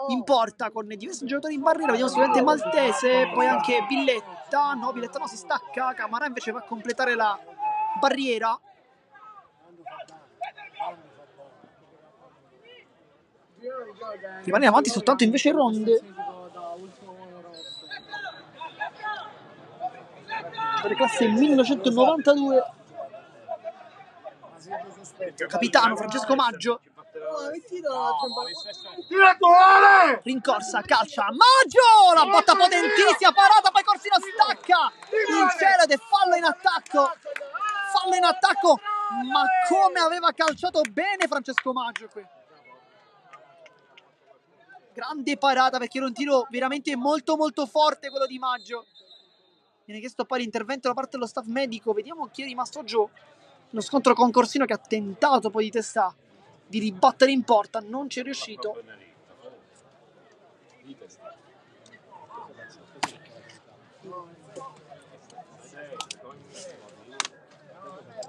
in porta con diversi giocatori in barriera, vediamo sicuramente Maltese, poi anche Villetta no, si stacca, Camara invece va a completare la barriera. Rimane avanti soltanto invece Ronde, per classe 1992, capitano Francesco Maggio. Rincorsa, calcia, Maggio, la botta potentissima, parata, poi Corsino stacca in cielo ed è fallo in attacco, ma come aveva calciato bene Francesco Maggio qui. Grande parata, perché era un tiro veramente molto molto forte quello di Maggio. Viene chiesto poi l'intervento da parte dello staff medico, vediamo chi è rimasto giù. Lo scontro con Corsino, che ha tentato poi di testa di ribattere in porta, non ci è riuscito.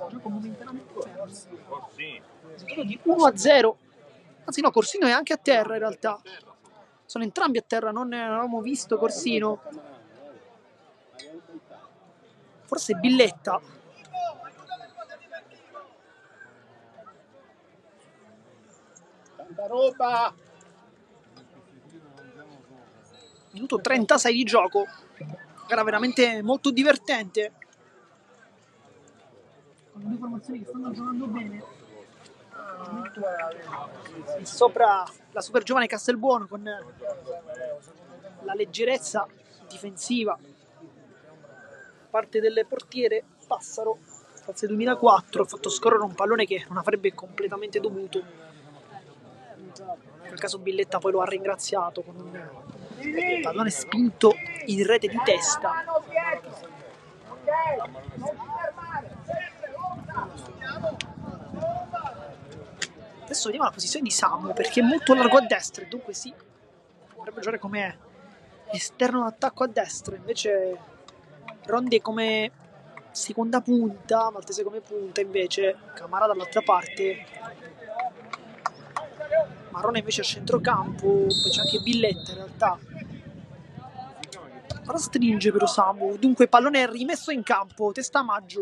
Gioco momentaneamente perso. Di 1-0. Anzi no, Corsino è anche a terra in realtà. Sono entrambi a terra, non avevamo visto Corsino. Forse Villetta. Tanta roba! Minuto 36 di gioco. Gara veramente molto divertente. Con due formazioni che stanno giocando bene. E sopra la super giovane Castelbuono con la leggerezza difensiva da parte del portiere Passaro. Forse 2004 ha fatto scorrere un pallone che non avrebbe completamente dovuto. In quel caso Villetta poi lo ha ringraziato con un pallone spinto in rete di testa. Adesso vediamo la posizione di Samu, perché è molto largo a destra e dunque sì, dovrebbe giocare come esterno d'attacco a destra, invece Rondi come seconda punta, Maltese come punta, invece Camara dall'altra parte, Marrone invece a centrocampo, poi c'è anche Villetta in realtà. Ora stringe però Samu, dunque pallone rimesso in campo, testa Maggio.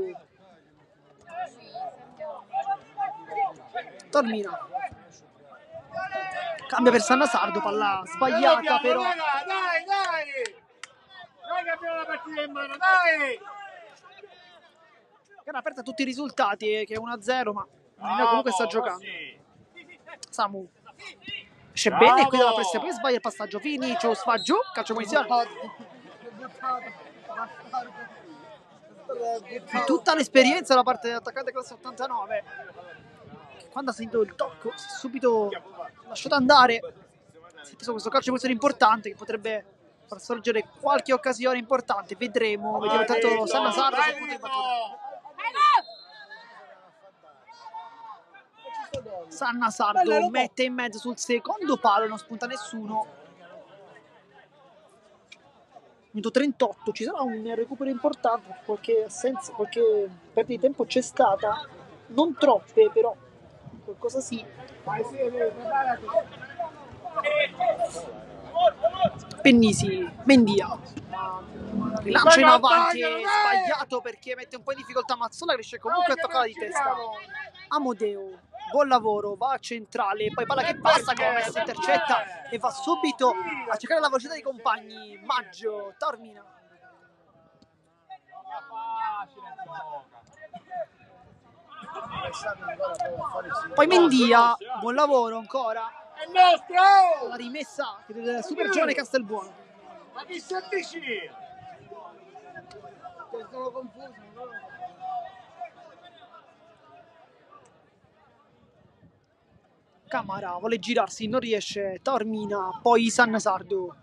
Tormina, cambia per Sannasardo, palla sbagliata però. Dai! Noi che abbiamo la partita in mano, dai! Gara aperta a tutti i risultati, che è 1-0, ma Marineo comunque sta giocando. Samu esce bene e qui dalla pressione, poi sbaglia il passaggio, Vinicius va giù, calcio punizione. Di tutta l'esperienza da parte dell'attaccante classe 89, che quando ha sentito il tocco si è subito lasciato andare, si è preso questo calcio di punizione importante che potrebbe far sorgere qualche occasione importante. Vedremo tanto Sannasardo sul punto di battuta. Sannasardo mette in mezzo sul secondo palo, non spunta nessuno. Minuto 38, ci sarà un recupero importante, qualche assenza, qualche perdita di tempo c'è stata, non troppe però, qualcosa sì. Pennisi, Mendia. Il lancio in avanti è sbagliato perché mette un po' in difficoltà Mazzola, che riesce comunque a toccare di testa. Amodeo, buon lavoro, va a centrale, poi palla che passa, Gomez intercetta e va subito a cercare la velocità dei compagni. Maggio, Taormina. Poi Mendia, buon lavoro ancora. È nostro! La rimessa del super giovane Castelbuono. Ma chi si avvicina? Sono confuso. Camara vuole girarsi, non riesce. Taormina, poi San Sardo.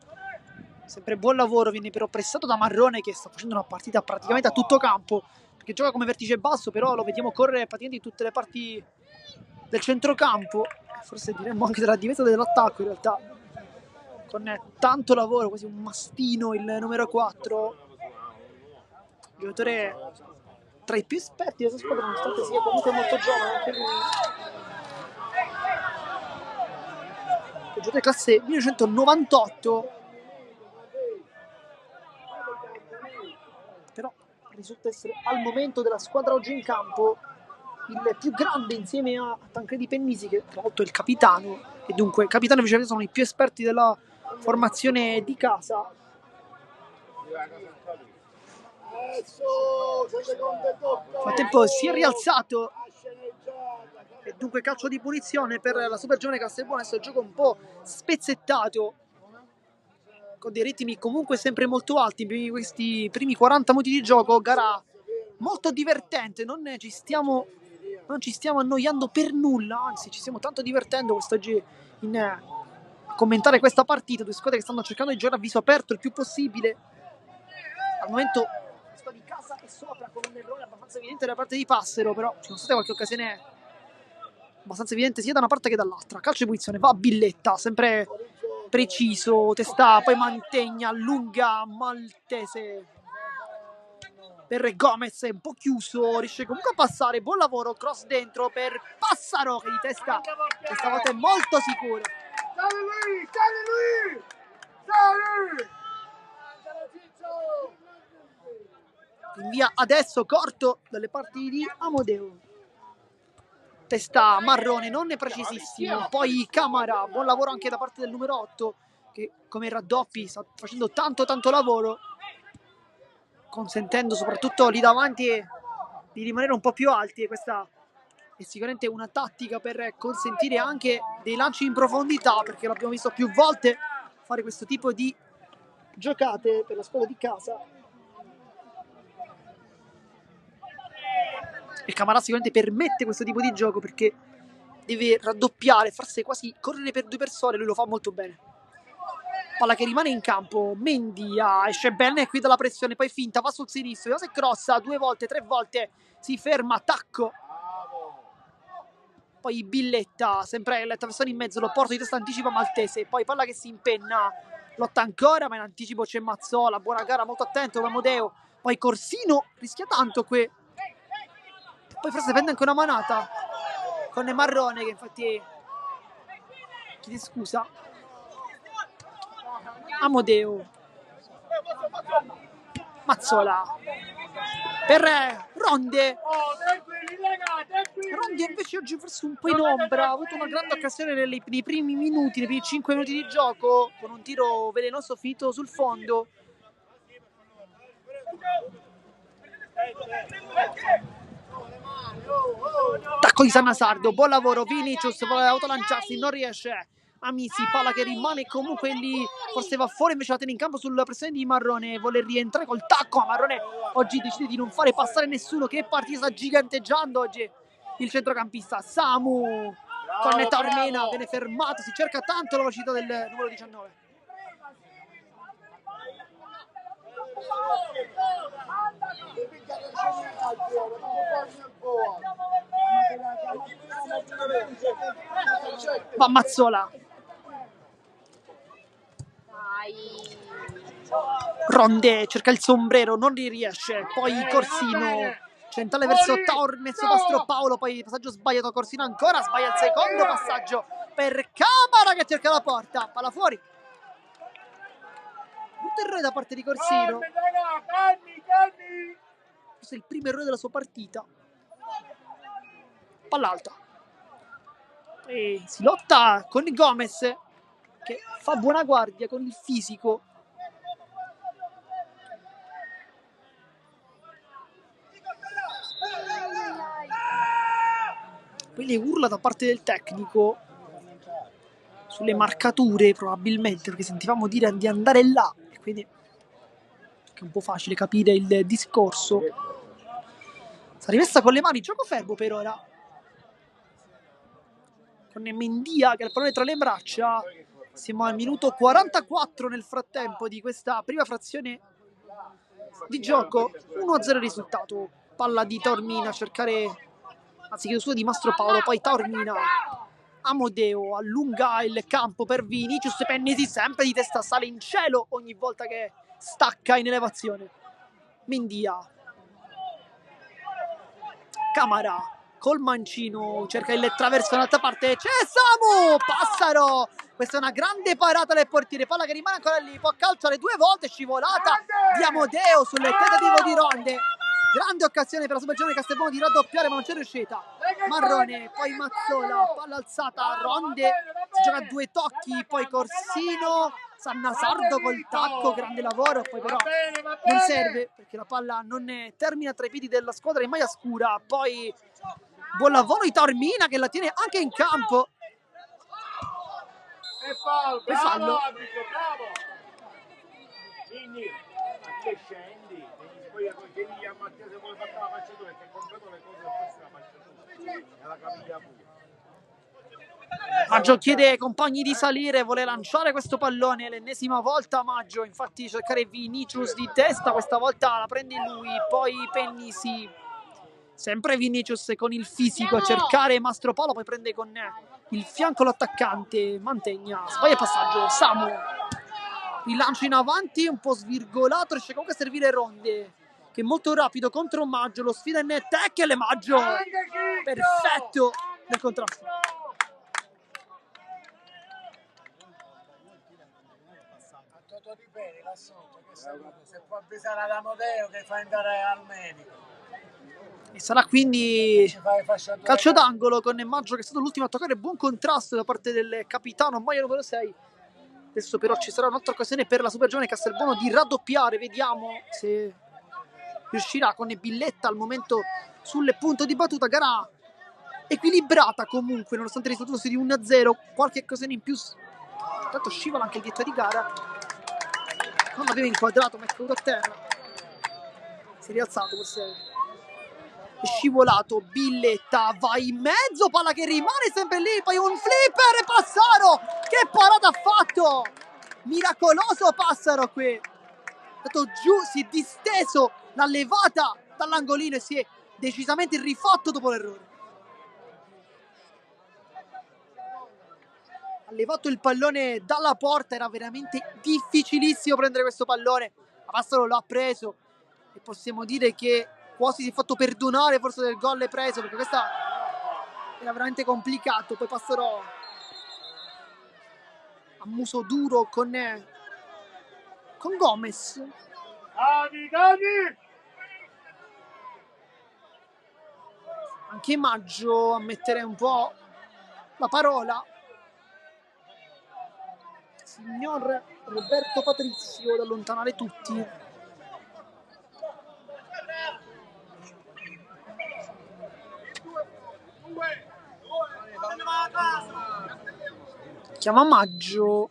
Sempre buon lavoro, viene però pressato da Marrone che sta facendo una partita praticamente a tutto campo, perché gioca come vertice basso, però lo vediamo correre praticamente in tutte le parti del centrocampo, forse diremmo anche della difesa e dell'attacco in realtà, con tanto lavoro, quasi un mastino il numero 4, giocatore tra i più esperti della sua squadra, nonostante sia comunque molto giovane anche lui. Giocatore classe 1998, però risulta essere al momento della squadra oggi in campo il più grande insieme a Tancredi Pennisi, che tra l'altro è il capitano, e dunque capitano e viceversa sono i più esperti della formazione di casa. Nel frattempo si è rialzato e dunque calcio di punizione per la super giovane Castelbuono. Adesso il gioco un po' spezzettato, con dei ritmi comunque sempre molto alti in questi primi 40 minuti di gioco. Gara molto divertente, non ci stiamo annoiando per nulla, anzi ci stiamo tanto divertendo quest'oggi a commentare questa partita. Due squadre che stanno cercando di giocare a viso aperto il più possibile. Al momento la squadra di casa è sopra con un errore abbastanza evidente da parte di Passero, però ci sono state qualche occasione abbastanza evidente sia da una parte che dall'altra. Calcio di punizione, va a Billetta, sempre preciso, testa, poi Mantegna, lunga, Maltese per Gomez, è un po' chiuso, riesce comunque a passare, buon lavoro, cross dentro per Passaro che di testa questa volta è molto sicuro. Sali lui! Sali! Invia adesso corto dalle parti di Amodeo. Testa Marrone, non è precisissimo. Poi Camara, buon lavoro anche da parte del numero 8, che come raddoppi sta facendo tanto lavoro, consentendo soprattutto lì davanti di rimanere un po' più alti, e questa è sicuramente una tattica per consentire anche dei lanci in profondità, perché l'abbiamo visto più volte fare questo tipo di giocate per la squadra di casa. E Camara sicuramente permette questo tipo di gioco perché deve raddoppiare, forse quasi correre per due persone, lui lo fa molto bene. Palla che rimane in campo, Mendia esce bene qui dalla pressione, poi finta, va sul sinistro, se crossa 2 volte, 3 volte, si ferma, attacco. Poi Billetta, sempre il traversone in mezzo, lo porta di testa, anticipa Maltese, poi palla che si impenna, lotta ancora, ma in anticipo c'è Mazzola, buona gara, molto attento Amodeo, poi Corsino rischia tanto qui. Poi forse prende anche una manata con Marrone, che infatti chiede scusa. Amodeo, Mazzola per Ronde. Ronde invece oggi forse un po' in ombra, ha avuto una grande occasione nei primi minuti, nei primi 5 minuti di gioco, con un tiro velenoso finito sul fondo. Tacco di San Sardo, buon lavoro, Vinicius vuole autolanciarsi, non riesce. Amisi, palla che rimane comunque lì, forse va fuori, invece la tiene in campo sulla pressione di Marrone, vuole rientrare col tacco, ma Marrone oggi decide di non fare passare nessuno. Che partita sta giganteggiando oggi il centrocampista. Samu con Taormina viene fermato, si cerca tanto la velocità del numero 19. Va Mazzola, Ronde cerca il sombrero, non riesce, poi Corsino centrale verso mezzo Mastro Paolo, poi passaggio sbagliato, Corsino ancora sbaglia il secondo passaggio per Camara che cerca la porta, palla fuori. Brutto errore da parte di Corsino. Questo è il primo errore della sua partita. Palla alta. E si lotta con Gomez, che fa buona guardia con il fisico. Poi le urla da parte del tecnico sulle marcature, probabilmente, perché sentivamo dire di andare là, e quindi è un po' facile capire il discorso. Sta rimessa con le mani, gioco fermo per ora, con Mendia che ha il pallone tra le braccia. Siamo al minuto 44 nel frattempo di questa prima frazione di gioco. 1-0 il risultato. Palla di Taormina a cercare, anziché il suo di Mastropaolo, poi Taormina. Amodeo allunga il campo per Vinicius Pennisi, sempre di testa, sale in cielo ogni volta che stacca in elevazione. Mendia, Camara col mancino cerca il traverso dall'altra parte, c'è Samu Passaro, questa è una grande parata del portiere, palla che rimane ancora lì, può calciare 2 volte, scivolata di Amodeo sul tentativo di Ronde. Grande occasione per la Supergiovane Castelbuono di raddoppiare, ma non c'è riuscita. Marrone, poi Mazzola, palla alzata, Ronde, si gioca a 2 tocchi, poi Corsino, Sannasardo col tacco, grande lavoro, poi però non serve perché la palla non termina tra i piedi della squadra in maglia scura. Poi buon lavoro di Taormina che la tiene anche in campo. E fallo, fallo. bravo. Quindi, che scendi, poi chiedi a Mattia se vuole fare la facciatura, perché comprato le cose per questa la facciatura, e la caviglia pure. Maggio chiede ai compagni di salire, vuole lanciare questo pallone l'ennesima volta. Maggio infatti cercare Vinicius di testa, questa volta la prende lui, poi Pennisi, sempre Vinicius con il fisico a cercare Mastropaolo, poi prende con il fianco l'attaccante Mantegna, sbaglia il passaggio, Samu, rilancio in avanti un po' svirgolato, riesce comunque a servire Ronde che è molto rapido contro Maggio, lo sfida in tackle, Maggio perfetto nel contrasto. Di bene là sotto, che se può avvisare ad Amodeo che fa andare al medico. E sarà quindi calcio d'angolo con Maggio che è stato l'ultimo a toccare, buon contrasto da parte del capitano maglia numero 6. Adesso però ci sarà un'altra occasione per la Supergiovane Castelbuono di raddoppiare, vediamo se riuscirà con Billetta al momento sul punto di battuta. Gara equilibrata comunque nonostante il risultato sia di 1-0, qualche occasione in più, intanto scivola anche il dietro di gara, non l'aveva inquadrato ma è caduto a terra, si è rialzato, forse è scivolato. Billetta va in mezzo, palla che rimane sempre lì, poi un flipper e Passaro, che parata ha fatto, miracoloso Passaro qui, è andato giù, si è disteso, l'ha levata dall'angolino e si è decisamente rifatto dopo l'errore. Ha levato il pallone dalla porta, era veramente difficilissimo prendere questo pallone, ma Passaro l'ha preso e possiamo dire che quasi si è fatto perdonare forse del gol preso, perché questa era veramente complicato. Poi Passaro a muso duro con Gomez. Anche Maggio a mettere un po' la parola. Signor Roberto Patrizio ad allontanare tutti. Chiama Maggio.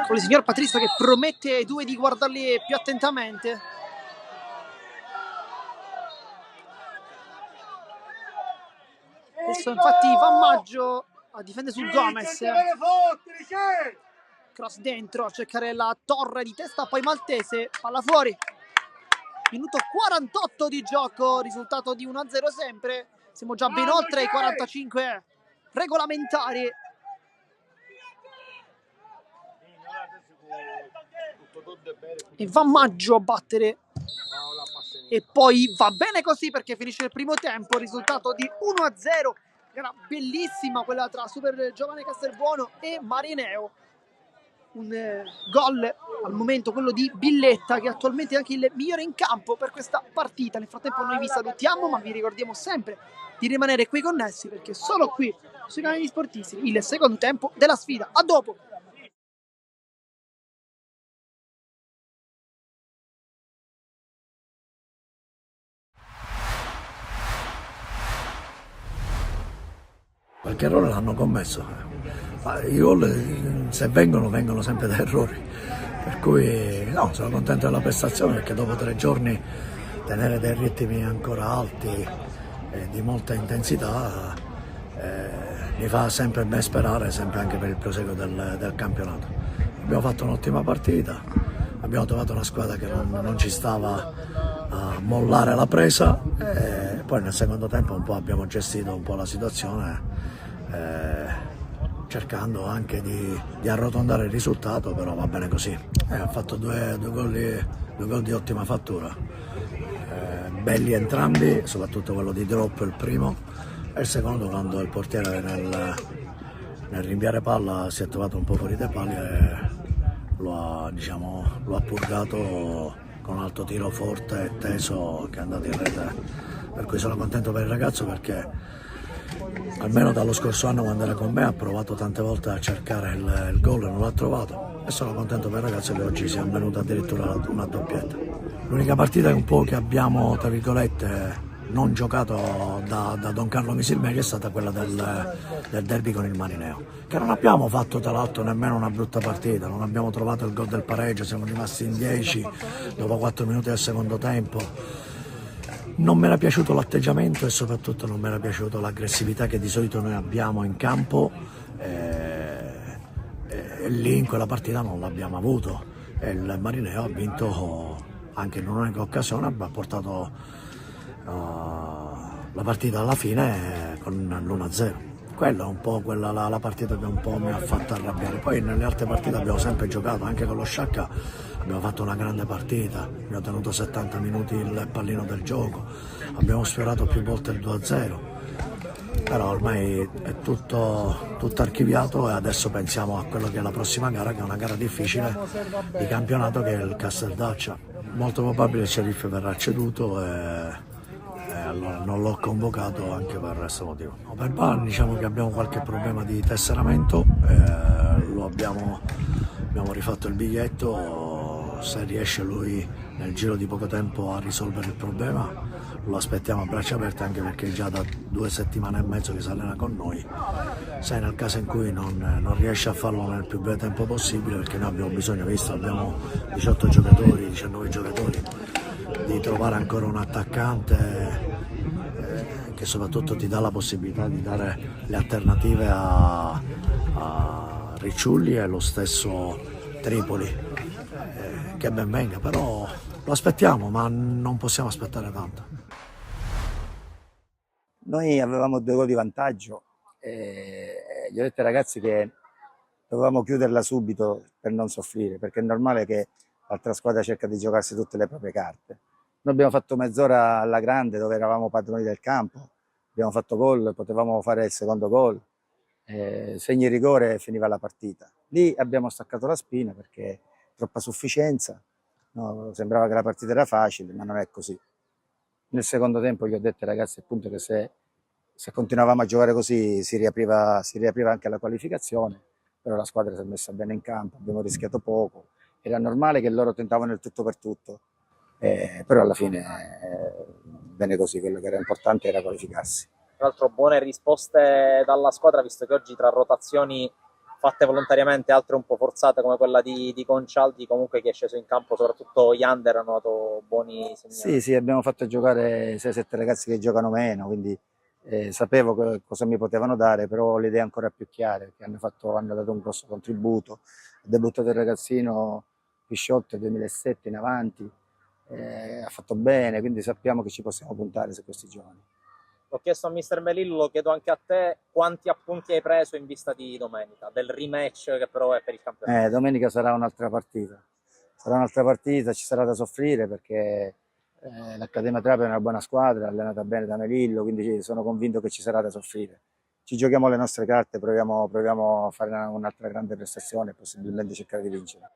Con il signor Patrizio che promette ai due di guardarli più attentamente. Adesso infatti va Maggio a difendere sul Gomez. Cross dentro a cercare la torre di testa, poi Maltese, palla fuori. Minuto 48 di gioco, risultato di 1-0 sempre. Siamo già ben oltre i 45 regolamentari. E va Maggio a battere. E poi va bene così perché finisce il primo tempo, risultato di 1-0 gara bellissima quella tra Super Giovane Castelbuono e Marineo. Un gol al momento, quello di Billetta, che attualmente è anche il migliore in campo per questa partita. Nel frattempo noi vi salutiamo, ma vi ricordiamo sempre di rimanere qui connessi, perché solo qui sui canali sportivi il secondo tempo della sfida. A dopo! Qualche errore l'hanno commesso, ma i gol se vengono sempre da errori, per cui no, sono contento della prestazione perché dopo 3 giorni tenere dei ritmi ancora alti di molta intensità mi fa sempre ben sperare, sempre anche per il proseguo del campionato. Abbiamo fatto un'ottima partita, abbiamo trovato una squadra che non ci stava a mollare la presa e poi nel secondo tempo un po' abbiamo gestito un po' la situazione cercando anche di arrotondare il risultato, però va bene così. Ha fatto due gol di ottima fattura, belli entrambi, soprattutto quello di Drop, il primo, e il secondo quando il portiere nel rinviare palla si è trovato un po' fuori dai pali e lo ha purgato con un alto tiro forte e teso che è andato in rete, per cui sono contento per il ragazzo perché almeno dallo scorso anno quando era con me ha provato tante volte a cercare il gol e non l'ha trovato, e sono contento per il ragazzo che oggi sia venuta addirittura una doppietta. L'unica partita un po' che abbiamo, tra virgolette, non giocato da Don Carlo Misilmeri è stata quella del derby con il Marineo, che non abbiamo fatto tra l'altro nemmeno una brutta partita, non abbiamo trovato il gol del pareggio, siamo rimasti in 10 dopo 4 minuti del secondo tempo. Non mi era piaciuto l'atteggiamento e soprattutto non mi era piaciuta l'aggressività che di solito noi abbiamo in campo, e lì in quella partita non l'abbiamo avuto e il Marineo ha vinto anche in un'unica occasione, ha portato la partita alla fine con l'1-0. Quella è un po' la partita che un po' mi ha fatto arrabbiare. Poi nelle altre partite abbiamo sempre giocato, anche con lo Sciacca abbiamo fatto una grande partita, abbiamo tenuto 70 minuti il pallino del gioco, abbiamo sfiorato più volte il 2-0, però ormai è tutto archiviato e adesso pensiamo a quello che è la prossima gara, che è una gara difficile di campionato, che è il Casteldaccia. Molto probabile il Sheriff verrà ceduto e allora non l'ho convocato anche per questo motivo. Per Ban diciamo che abbiamo qualche problema di tesseramento, abbiamo rifatto il biglietto, se riesce lui nel giro di poco tempo a risolvere il problema lo aspettiamo a braccia aperte, anche perché è già da 2 settimane e mezzo che si allena con noi. Se nel caso in cui non riesce a farlo nel più breve tempo possibile, perché noi abbiamo bisogno, visto abbiamo 18 giocatori, 19 giocatori, di trovare ancora un attaccante che soprattutto ti dà la possibilità di dare le alternative a Ricciulli e lo stesso Tripoli, che ben venga, però lo aspettiamo, ma non possiamo aspettare tanto. Noi avevamo 2 gol di vantaggio e gli ho detto ai ragazzi che dovevamo chiuderla subito per non soffrire, perché è normale che l'altra squadra cerca di giocarsi tutte le proprie carte. Noi abbiamo fatto mezz'ora alla grande dove eravamo padroni del campo, abbiamo fatto gol, potevamo fare il secondo gol, segni il rigore e finiva la partita. Lì abbiamo staccato la spina perché troppa sufficienza, no, sembrava che la partita era facile, ma non è così. Nel secondo tempo gli ho detto ai ragazzi appunto che se continuavamo a giocare così si riapriva anche la qualificazione, però la squadra si è messa bene in campo, abbiamo rischiato poco, era normale che loro tentavano il tutto per tutto, però alla fine bene così, quello che era importante era qualificarsi. Tra l'altro buone risposte dalla squadra, visto che oggi tra rotazioni fatte volontariamente, altre un po' forzate come quella di Concialdi, comunque chi è sceso in campo, soprattutto Yander, hanno dato buoni segnali. Sì, abbiamo fatto giocare 6-7 ragazzi che giocano meno, quindi sapevo cosa mi potevano dare, però le idee ancora più chiare, che hanno dato un grosso contributo. Ha debuttato il ragazzino Pisciotto 2007 in avanti, ha fatto bene, quindi sappiamo che ci possiamo puntare su questi giovani. L'ho chiesto a mister Melillo, lo chiedo anche a te, quanti appunti hai preso in vista di domenica, del rematch che però è per il campionato? Domenica sarà un'altra partita, ci sarà da soffrire perché l'Accademia Trapani è una buona squadra, allenata bene da Melillo, quindi sono convinto che ci sarà da soffrire. ci giochiamo le nostre carte, proviamo a fare un'altra grande prestazione e possibilmente cercare di vincere.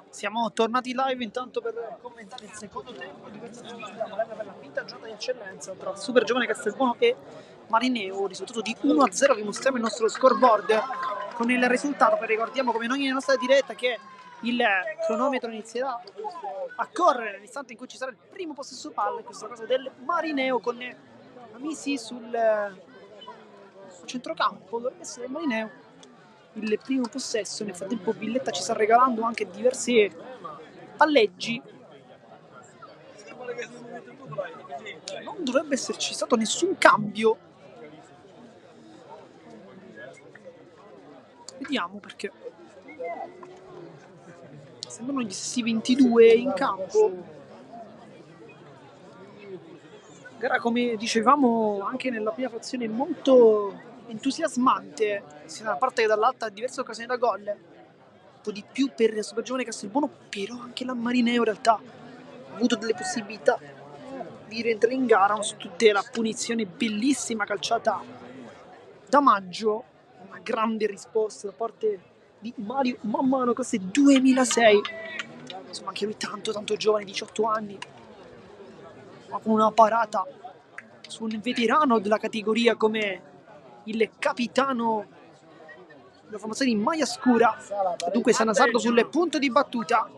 Siamo tornati live intanto per commentare il secondo tempo di questa sfida per la quinta giornata di eccellenza tra Super Giovane Castelbuono e Marineo, risultato di 1-0. Vi mostriamo il nostro scoreboard con il risultato, poi ricordiamo come in ogni nostra diretta che il cronometro inizierà a correre nell'istante in cui ci sarà il primo possesso palla, in questo caso del Marineo, con Amici sul centrocampo. Dovrebbe essere il Marineo il primo possesso. Nel frattempo Villetta ci sta regalando anche diversi palleggi. Non dovrebbe esserci stato nessun cambio. Vediamo, perché sembrano gli stessi 22 in campo. Gara, come dicevamo anche nella prima frazione, molto entusiasmante sia da una parte che dall'altra, diverse occasioni da gol, un po' di più per Super Giovane Castelbuono, però anche la Marineo in realtà ha avuto delle possibilità di rientrare in gara, su tutte la punizione bellissima calciata da Maggio, una grande risposta da parte di Mario Mammano, classe 2006, insomma anche lui tanto giovane, 18 anni, ma con una parata su un veterano della categoria come il capitano della formazione di maglia scura. Dunque Sanasardo sul punto di battuta.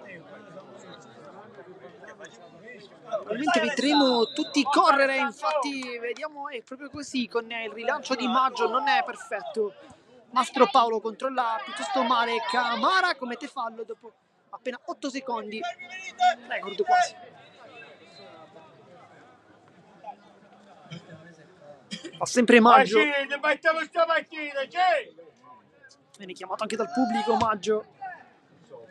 Probabilmente vedremo tutti correre, infatti vediamo, è proprio così, con il rilancio di Maggio non è perfetto. Mastro Paolo controlla piuttosto male Camara, commette fallo dopo appena 8 secondi, record quasi. Fa sempre Maggio, viene chiamato anche dal pubblico Maggio,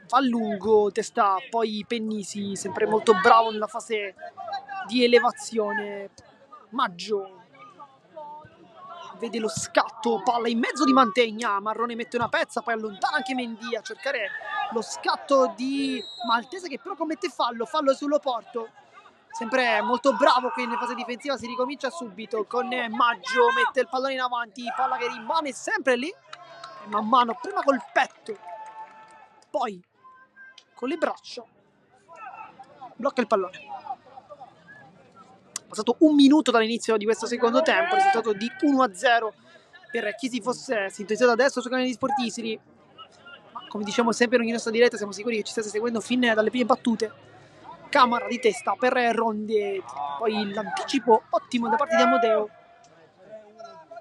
fa a lungo, testa poi Pennisi, sempre molto bravo nella fase di elevazione. Maggio vede lo scatto, palla in mezzo di Mantegna, Marrone mette una pezza, poi allontana anche Mendy a cercare lo scatto di Maltese, che però commette fallo sull'Oporto. Sempre molto bravo che in fase difensiva si ricomincia subito con Maggio, mette il pallone in avanti, palla che rimane sempre lì e man mano prima col petto, poi con le braccia blocca il pallone. È passato un minuto dall'inizio di questo secondo tempo, risultato di 1-0 per chi si fosse sintonizzato adesso sul canale di Sportisiri. Ma come diciamo sempre in ogni nostra diretta, siamo sicuri che ci state seguendo fin dalle prime battute. Camara di testa per Ronde, poi l'anticipo ottimo da parte di Amodeo.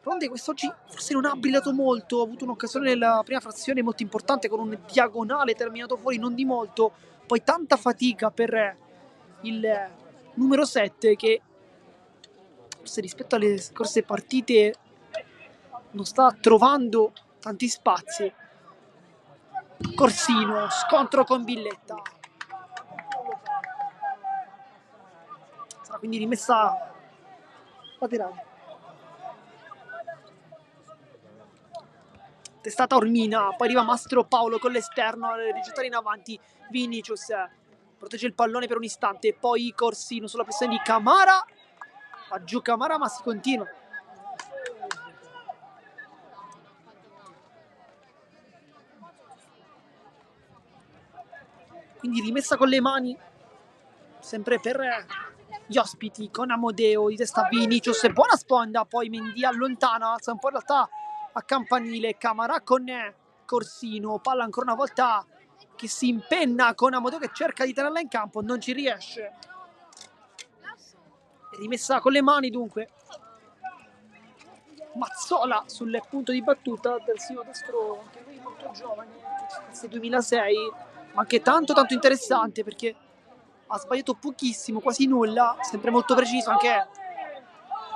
Ronde quest'oggi forse non ha brillato molto, ha avuto un'occasione nella prima frazione molto importante con un diagonale terminato fuori, non di molto, poi tanta fatica per il numero 7 che forse rispetto alle scorse partite non sta trovando tanti spazi. Corsino, scontro con Villetta. Sarà quindi rimessa laterale. Testata Ormina, poi arriva Mastro Paolo con l'esterno, rigettare in avanti Vinicius, protegge il pallone per un istante, poi Corsino sulla pressione di Camara, va giù Camara ma si continua. Quindi rimessa con le mani, sempre per gli ospiti, con Amodeo di testa Vinicius, buona sponda, poi Mendy allontana, alza un po' in realtà a campanile, Camara con Corsino, palla ancora una volta che si impenna con Amodeo che cerca di tenerla in campo, non ci riesce. Rimessa con le mani dunque. Mazzola sul punto di battuta, terzino destro, anche lui molto giovane, 2006, ma anche tanto interessante perché ha sbagliato pochissimo, quasi nulla, sempre molto preciso, anche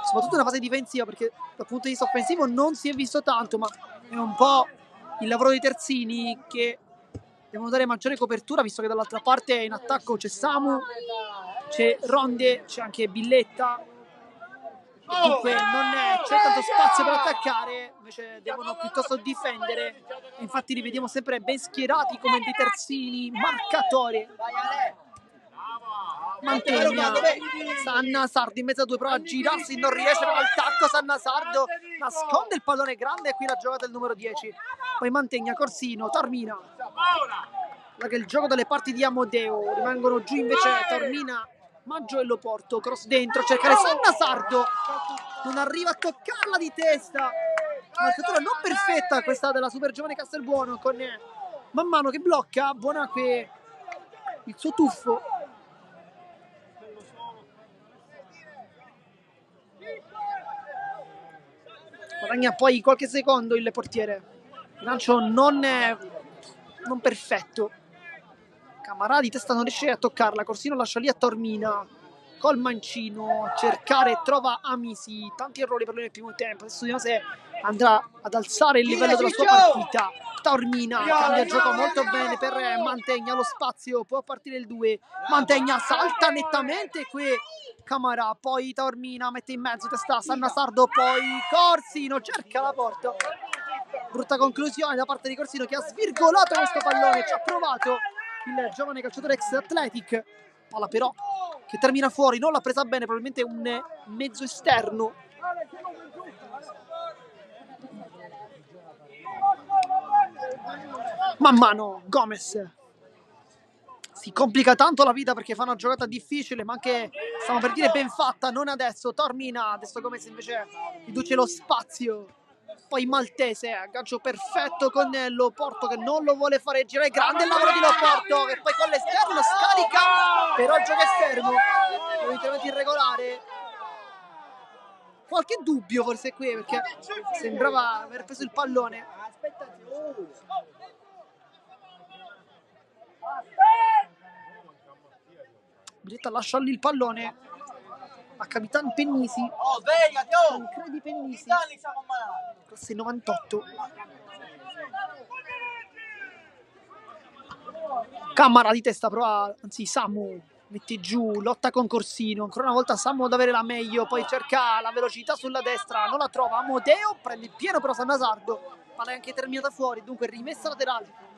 soprattutto nella fase difensiva, perché dal punto di vista offensivo non si è visto tanto, ma è un po' il lavoro dei terzini che devono dare maggiore copertura, visto che dall'altra parte in attacco c'è Samu, c'è Ronde, c'è anche Villetta, e dunque non c'è tanto spazio per attaccare, invece devono piuttosto difendere, e infatti li vediamo sempre ben schierati come dei terzini marcatori. Mantegna Sannasardo in mezzo a due, prova a girarsi, non riesce, ma il tacco Sannasardo nasconde il pallone grande, e qui la giocata del numero 10, poi Mantegna, Corsino, Tarmina, Che il gioco dalle parti di Amodeo, rimangono giù invece Taormina, Maggio e Loporto. Cross dentro, cercare Sanna Sardo, non arriva a toccarla di testa. Marcatura non perfetta questa della super giovane Castelbuono, con man mano che blocca Buonacque il suo tuffo. Guadagna poi qualche secondo il portiere. Lancio non perfetto. Camarà di testa non riesce a toccarla. Corsino lascia lì a Taormina. Col mancino a cercare, trova Amisi. Tanti errori per lui nel primo tempo. Adesso vediamo se andrà ad alzare il livello della sua partita. Taormina cambia gioco molto bene per Mantegna. Lo spazio, può partire il 2. Mantegna salta nettamente qui Camarà, poi Taormina mette in mezzo, testa Sanna Sardo, poi Corsino cerca la porta. Brutta conclusione da parte di Corsino, che ha svirgolato questo pallone. Ci ha provato il giovane calciatore ex Athletic. Palla però che termina fuori, non l'ha presa bene, probabilmente un mezzo esterno. Man mano Gomez si complica tanto la vita perché fa una giocata difficile, ma anche, stiamo per dire, ben fatta. Non adesso, Taormina, adesso Gomez invece riduce lo spazio. Poi Maltese, aggancio perfetto con Loporto che non lo vuole fare girare. Grande lavoro di Loporto che poi con l'esterno scarica, però il gioco è fermo. Un intervento irregolare. Qualche dubbio forse qui, perché sembrava aver preso il pallone. Villetta lascia lì il pallone a Capitan Pennisi. Credi Pennisi, classe 98. Camara di testa, prova, anzi Samu mette giù, lotta con Corsino, ancora una volta Samu ad avere la meglio, poi cerca la velocità sulla destra, non la trova. Amodeo prende il pieno però Sanna Sardo, palla è anche terminata fuori, dunque rimessa laterale.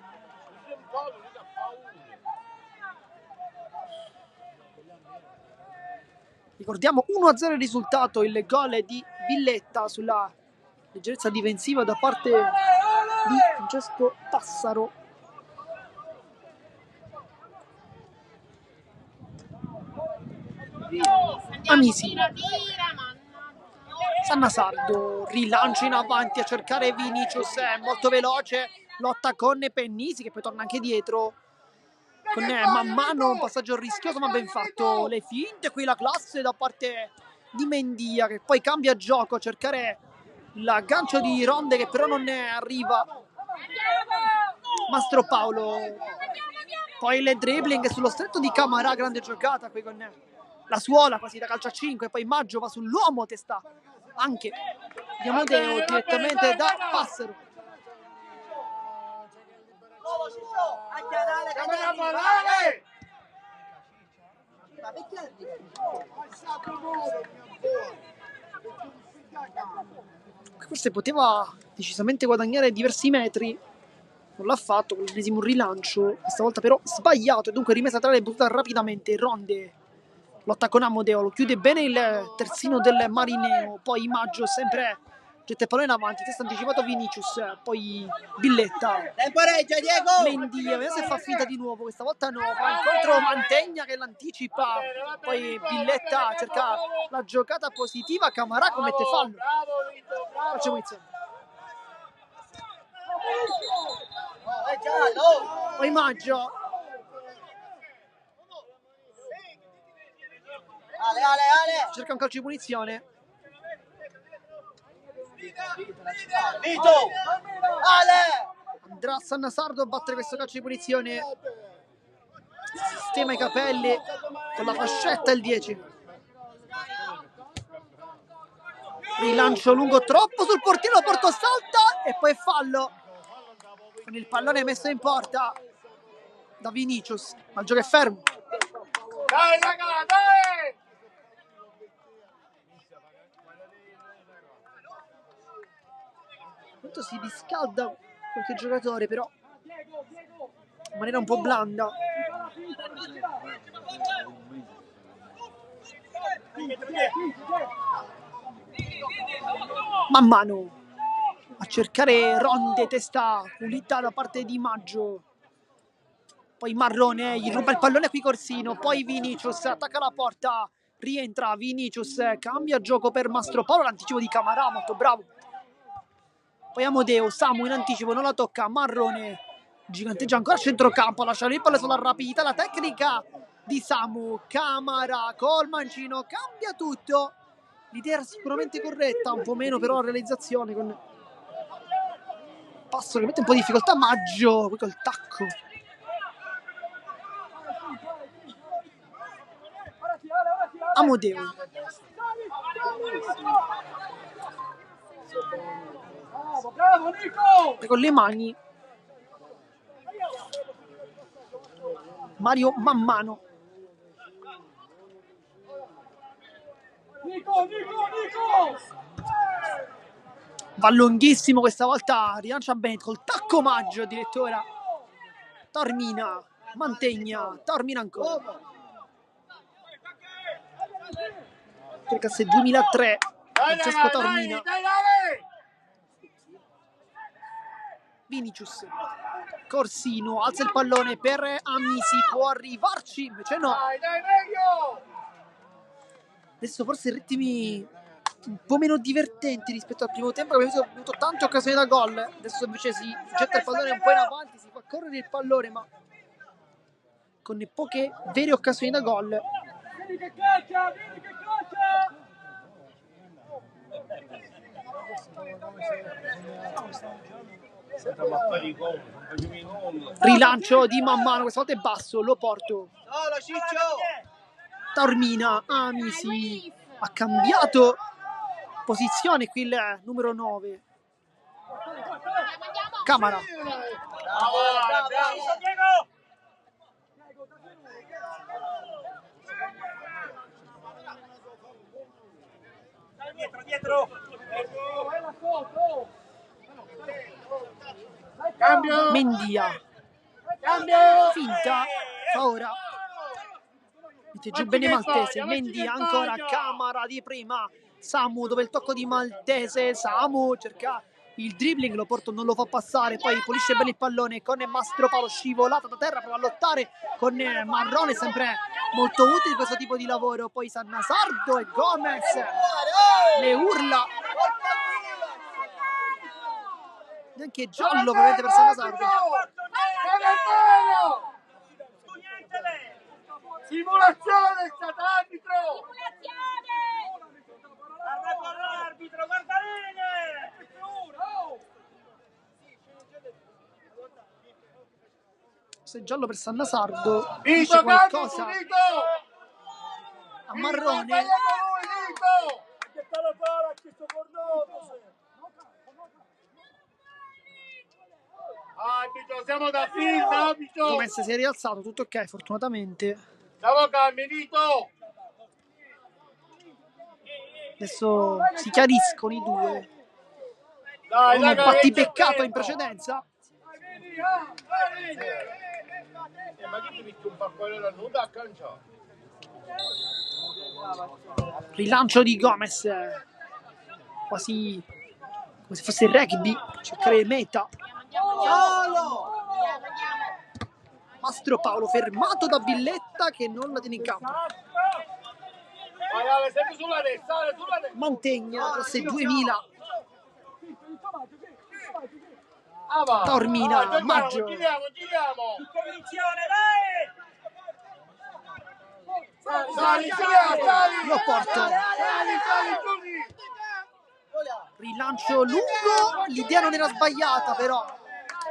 Ricordiamo 1-0 il risultato, il gol di Villetta sulla leggerezza difensiva da parte di Francesco Passaro. Amisi, Sanna Sardo, rilancio in avanti a cercare Vinicius, è molto veloce, lotta con Pennisi che poi torna anche dietro. Con man mano un passaggio rischioso ma ben fatto, le finte, qui la classe da parte di Mendia che poi cambia gioco a cercare l'aggancio di Ronde che però non ne arriva. Mastro Paolo, poi il dribbling sullo stretto di Camarà, grande giocata qui con la suola quasi da calcio a 5, poi Maggio va sull'uomo, testa anche di Amodeo direttamente da Passaro. Forse poteva decisamente guadagnare diversi metri, non l'ha fatto con l'ennesimo rilancio, questa volta però sbagliato e dunque rimessa tra le buttata rapidamente. Ronde lotta con Amodeo, lo chiude bene il terzino del Marineo, poi Maggio sempre getta il pallone in avanti, testa anticipato Vinicius, poi Villetta, Mendia, vediamo se fa finta di nuovo, questa volta no, va incontro Mantegna che l'anticipa, poi Villetta cerca la giocata positiva, Camarà commette fallo. Facciamo insieme. Poi Maggio, cerca un calcio di punizione. Andrà Sanna Sardo a battere questo calcio di punizione, sistema i capelli con la fascetta il 10. Rilancio lungo troppo sul portiere, Porto salta e poi fallo con il pallone messo in porta da Vinicius, ma il gioco è fermo. Dai raga, dai! Si riscalda qualche giocatore però in maniera un po' blanda. Man mano a cercare Ronde, testa pulita da parte di Maggio. poi Marrone gli ruba il pallone qui Corsino, poi Vinicius attacca la porta, rientra Vinicius, cambia gioco per Mastropaolo, l'anticipo di Camarà, molto bravo. Poi Amodeo, Samu in anticipo, non la tocca, Marrone giganteggia ancora a centrocampo, lascia il palla sulla rapidità, la tecnica di Samu, Camara col mancino, cambia tutto. L'idea era sicuramente corretta, un po' meno però la realizzazione con passo che mette un po' di difficoltà Maggio, qui col tacco. Amodeo. Bravo Nico! Con le mani. Mario man mano. Nico! Va lunghissimo questa volta, rilancia bene col tacco Maggio addirittura. Tormina, Mantegna, Tormina ancora. Classe 2003, Francesco Tormina. Vinicius, Corsino, alza il pallone per Amisi, può arrivarci, invece no. Adesso forse ritmi un po' meno divertenti rispetto al primo tempo, abbiamo avuto tante occasioni da gol, adesso invece si getta il pallone un po' in avanti, si fa correre il pallone ma con poche vere occasioni da gol. Vieni che caccia! Rilancio di man mano, questa volta è basso, lo porto. Tormina, Amisi ha cambiato posizione qui il numero 9. Camara. Dietro. Cambio. Mendia. Cambio. Finta. Fa ora. Mette giù bene Maltese. Mendia ancora. Camara di prima. Samu dove il tocco di Maltese. Samu cerca il dribbling, lo porto, non lo fa passare. Poi pulisce bene il pallone con Mastropaolo, scivolata da terra, prova a lottare con Marrone, sempre molto utile questo tipo di lavoro. Poi Sannasardo e Gomez le urla. Neanche giallo ovviamente per Sannasardo. Simulazione, stato arbitro! Guarda con l'arbitro, guarda bene! Se giallo per Sannasardo Vito, dice qualcosa a Vito, Marrone. Che sta la fare a questo cordono? Arbitro, siamo da film, arbitro! Gomez si è rialzato, tutto ok fortunatamente. Siamo calmi, Vito! Adesso si chiariscono i due. Dai, Uno battibeccato in precedenza. Ma chi ti metti un paccolino da nuda a canciare? Rilancio di Gomez, quasi come se fosse il rugby, cercare meta. Mastropaolo fermato da Villetta che non la tiene in campo. Vai, sempre sulla destra, sulla destra. Mantegna, classe 2000. Tormina, Tormina, Maggio. Giriamo. Convinzione, dai! Sali! Lo porto. Sali! Rilancio lungo, l'idea non era sbagliata però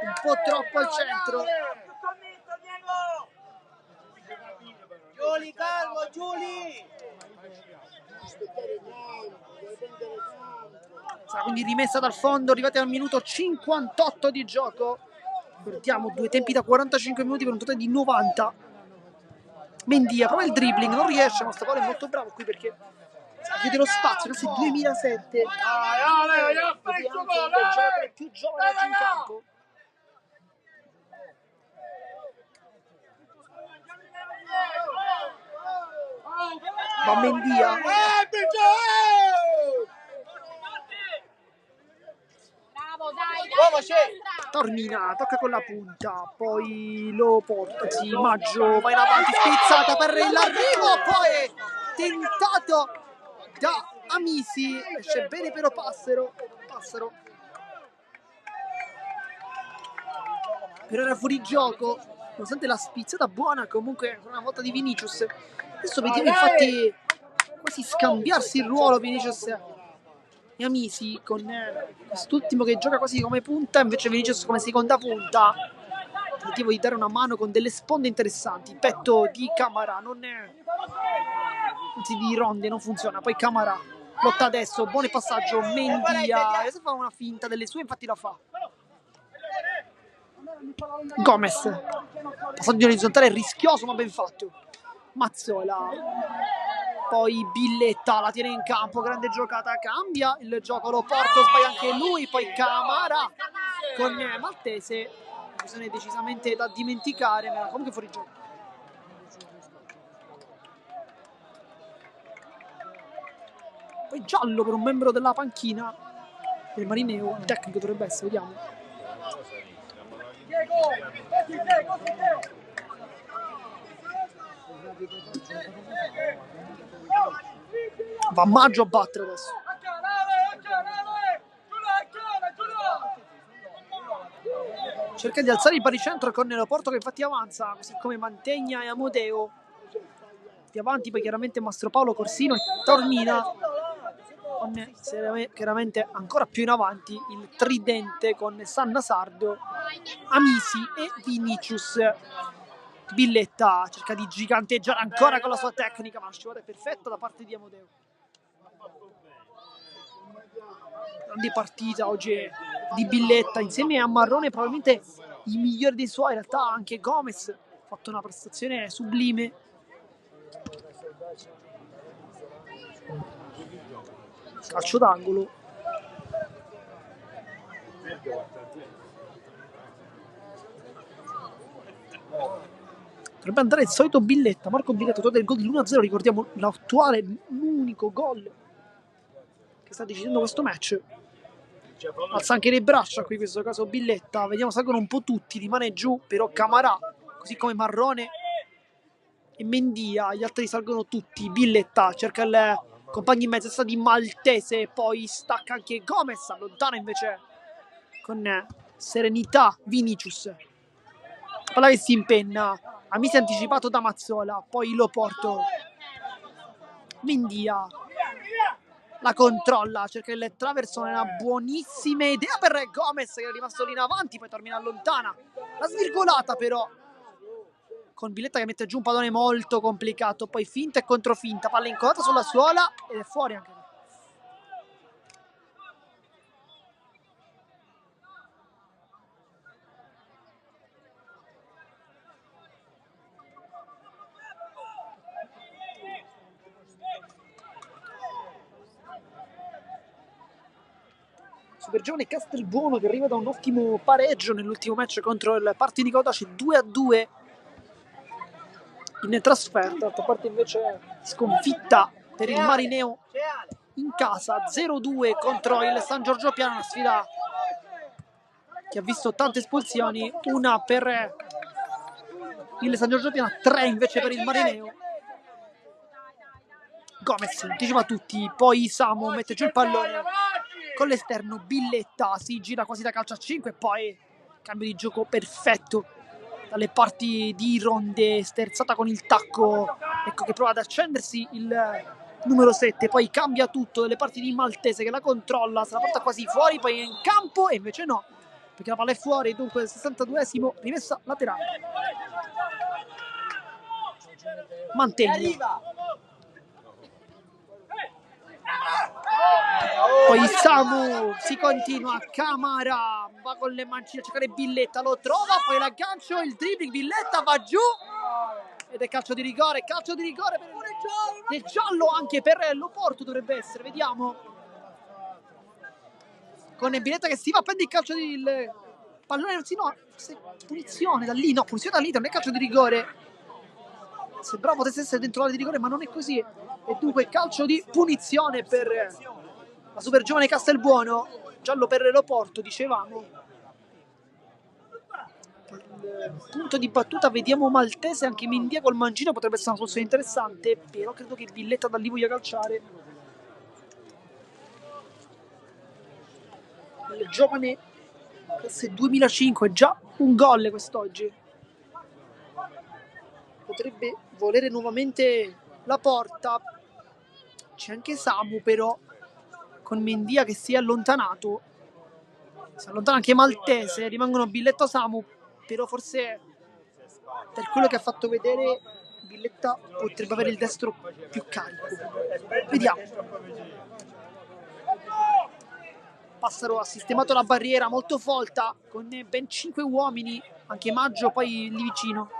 un po' troppo al centro. Giuli, calmo, Giuli! Sarà quindi rimessa dal fondo, arrivati al minuto 58 di gioco. Ricordiamo, due tempi da 45 minuti per un totale di 90. Mendia prova il dribbling, non riesce, ma Mastropaolo è molto bravo qui perché chiude lo spazio, questo è 2007. Anche il giocatore più giovane oggi in campo. Va Mendia. Bravo, dai, Uomo c'è! Tormina, tocca con la punta, poi lo porta, sì, Maggio va in avanti, spizzata per l'arrivo, poi tentato da Amisi, esce bene però Passero. Per ora fuori gioco, nonostante la spizzata buona comunque ancora una volta di Vinicius. Adesso vediamo infatti quasi scambiarsi il ruolo Vinicius e Amisi, con quest'ultimo che gioca quasi come punta, invece Vinicius come seconda punta. Tentativo di dare una mano con delle sponde interessanti. Petto di Camara, anzi di Ronde, non funziona. Poi Camara lotta adesso, buon passaggio, Mendia, adesso fa una finta delle sue, infatti la fa. Gomez, passaggio orizzontale rischioso ma ben fatto. Mazzola, poi Billetta la tiene in campo, grande giocata, cambia il gioco, lo porto, sbaglia anche lui, poi Camara con Maltese, occasione decisamente da dimenticare, ma comunque fuori gioco. Poi giallo per un membro della panchina del Marineo, il tecnico dovrebbe essere, vediamo. Va Maggio a battere adesso. Cerca di alzare il baricentro con Leoporto che infatti avanza, così come Mantegna e Amodeo. Di avanti poi chiaramente Mastropaolo, Corsino e Tormina. Con chiaramente ancora più in avanti il tridente con Sanna Sardo, Amisi e Vinicius. Billetta cerca di giganteggiare ancora con la sua tecnica, ma la scivolata è perfetta da parte di Amodeo. Grande partita oggi di Billetta, insieme a Marrone probabilmente i migliori dei suoi, in realtà anche Gomez ha fatto una prestazione sublime. Calcio d'angolo. Dovrebbe andare il solito Billetta, Marco Billetta, autore del gol dell'1-0, ricordiamo l'attuale, l'unico gol che sta decidendo questo match. Alza anche le braccia qui in questo caso Billetta, vediamo salgono un po' tutti, rimane giù però Camarà, così come Marrone e Mendia, gli altri salgono tutti. Billetta cerca il compagno in mezzo di Maltese, poi stacca anche Gomez, allontana invece con serenità Vinicius. Palla che si impenna, Amisi anticipato da Mazzola, poi lo porto. Mendia la controlla, cerca il traversone, una buonissima idea per Gomez che è rimasto lì in avanti, poi termina allontana. La svirgolata però con Billetta che mette giù un pallone molto complicato, poi finta e controfinta, palla incollata sulla suola ed è fuori anche. Supergiovane Castelbuono che arriva da un ottimo pareggio nell'ultimo match contro il Partini Kodaci, 2-2 in trasferta. D'altra parte invece sconfitta per il Marineo in casa, 0-2 contro il San Giorgio Piano, una sfida che ha visto tante espulsioni, una per il San Giorgio Piano, 3 invece per il Marineo. Gomez anticipa tutti, poi Samu mette giù il pallone con l'esterno, Billetta si gira quasi da calcio a 5, poi cambio di gioco perfetto dalle parti di Ronde, sterzata con il tacco, ecco che prova ad accendersi il numero 7, poi cambia tutto dalle parti di Maltese che la controlla, se la porta quasi fuori, poi è in campo e invece no, perché la palla è fuori, dunque il 62esimo, rimessa laterale. Mantegna. Poi Samu, si continua, Camara va con le mancine a cercare Billetta, lo trova, poi l'aggancio, il dribbling, Billetta va giù ed è calcio di rigore per il giallo anche per l'Oporto dovrebbe essere, vediamo, con Billetta che si va a prendere il calcio del pallone, sì, no, punizione da lì, non è calcio di rigore, sembrava potesse essere dentro l'area di rigore ma non è così, e dunque calcio di punizione per la super giovane Castelbuono, giallo per l'Oporto, dicevamo. punto di battuta. Vediamo Maltese, anche Mendia col mancino potrebbe essere una soluzione interessante, però credo che Villetta da lì voglia calciare. Il giovane classe 2005, già un gol quest'oggi. Potrebbe volere nuovamente la porta. C'è anche Samu, però con Mendia che si è allontanato. Si allontana anche Maltese, rimangono Villetta, Samu, però forse per quello che ha fatto vedere Villetta potrebbe avere il destro più carico. Vediamo. Passaro ha sistemato la barriera molto folta con ben 5 uomini, anche Maggio poi lì vicino.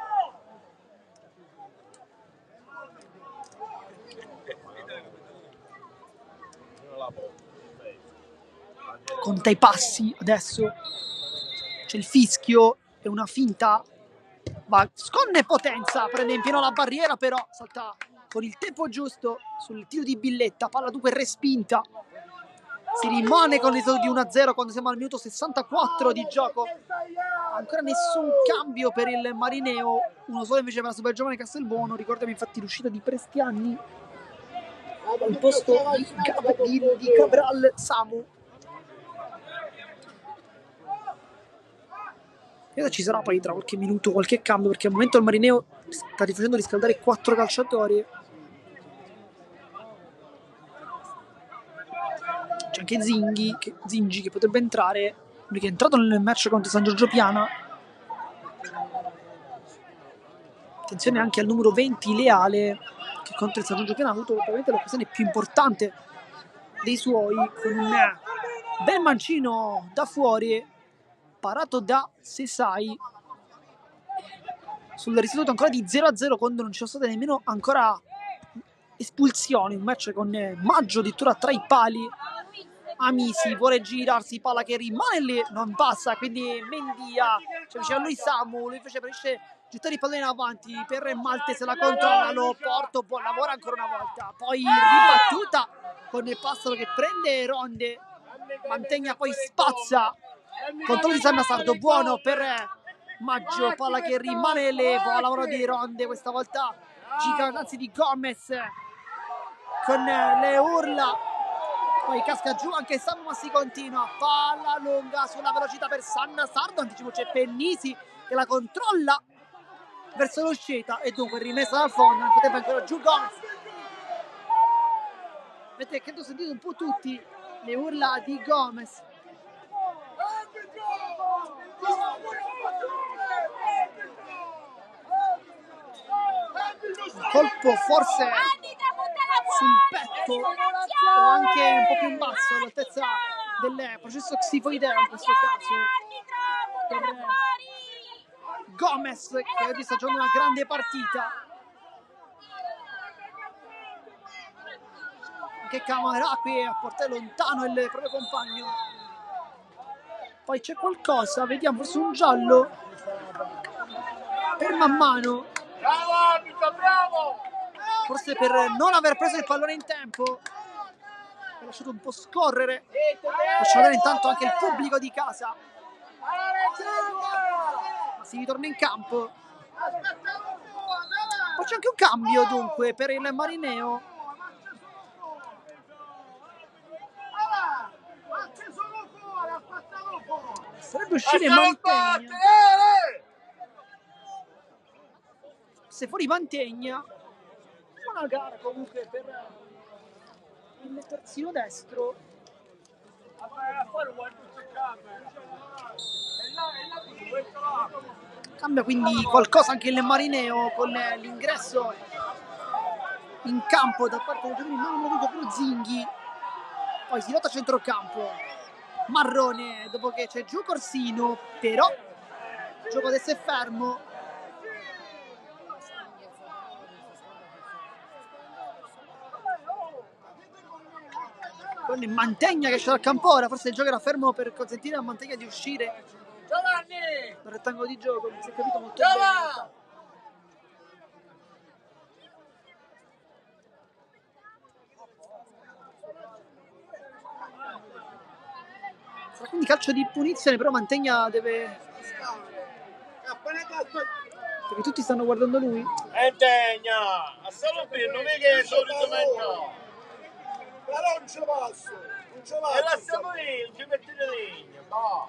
Conta i passi adesso, c'è il fischio e una finta, va sconne potenza, prende in pieno la barriera, però salta con il tempo giusto sul tiro di Villetta, palla dunque respinta. Si rimane con l'esito di 1-0 quando siamo al minuto 64 di gioco. Ancora nessun cambio per il Marineo, uno solo invece per la super giovane Castelbuono. Ricordiamo infatti l'uscita di Prestiani al posto di Cabral, Samu. E ci sarà poi tra qualche minuto qualche cambio, perché al momento il Marineo sta facendo riscaldare 4 calciatori. C'è anche Zingi che potrebbe entrare, lui che è entrato nel match contro San Giorgio Piana. Attenzione anche al numero 20 Leale, che contro il San Giorgio Piana ha avuto probabilmente l'occasione più importante dei suoi, con un bel mancino da fuori parato da Sesai sul risultato ancora di 0-0 quando non ci sono state nemmeno ancora espulsioni. Un match con Maggio addirittura tra i pali. Amisi vuole girarsi, palla che rimane lì, non passa, quindi Mendia, cioè vicino a lui Samu, lui invece preferisce gettare il pallone in avanti per Maltese, la controlla, lo porto, lavora ancora una volta, poi ribattuta con il Passaro che prende Ronde, Mantegna poi spazza, controllo di Sanna Sardo, buono per Maggio, palla che rimane lì, buon lavoro di Ronde, questa volta giga anzi di Gomez con le urla. Poi casca giù anche Samu, ma si continua. Palla lunga sulla velocità per Sanna Sardo. Anticipo c'è Pennisi che la controlla verso l'uscita e dunque rimessa dal fondo. Nel frattempo ancora giù Gomez. Avete credo sentito un po' tutti le urla di Gomez. Un colpo forse sul petto o anche un po' più in basso, all'altezza del processo xifoideo in questo caso per Gomez, che oggi sta giocando una grande partita. Che Camara qui a portare lontano il proprio compagno. Poi c'è qualcosa, vediamo, forse un giallo per Mammano. Bravo arbitro, bravo! Forse per non aver preso il pallone in tempo, ha lasciato un po' scorrere. Faccio vedere intanto anche il pubblico di casa. Ma si ritorna in campo. Poi c'è anche un cambio dunque per il Marineo. Sarebbe uscire Mantegna. Se fuori Mantegna. Buona gara comunque per il terzino destro. Cambia quindi qualcosa anche il Marineo con l'ingresso in campo da parte del giocatore, non lo vedo più Zinghi. Poi si lotta a centrocampo. Marrone dopo che c'è giù Corsino, però il gioco adesso è fermo. Con Mantegna che esce dal campo ora, forse il gioco era fermo per consentire a Mantegna di uscire dal rettangolo di gioco, non si è capito molto bene. Sarà quindi calcio di punizione, però Mantegna deve Perché tutti stanno guardando lui. Tegna, a solo qui, non è che solitamente no. Però non ce posso. Non ce E posso. lasciamo lì, non ci mettete legna. No.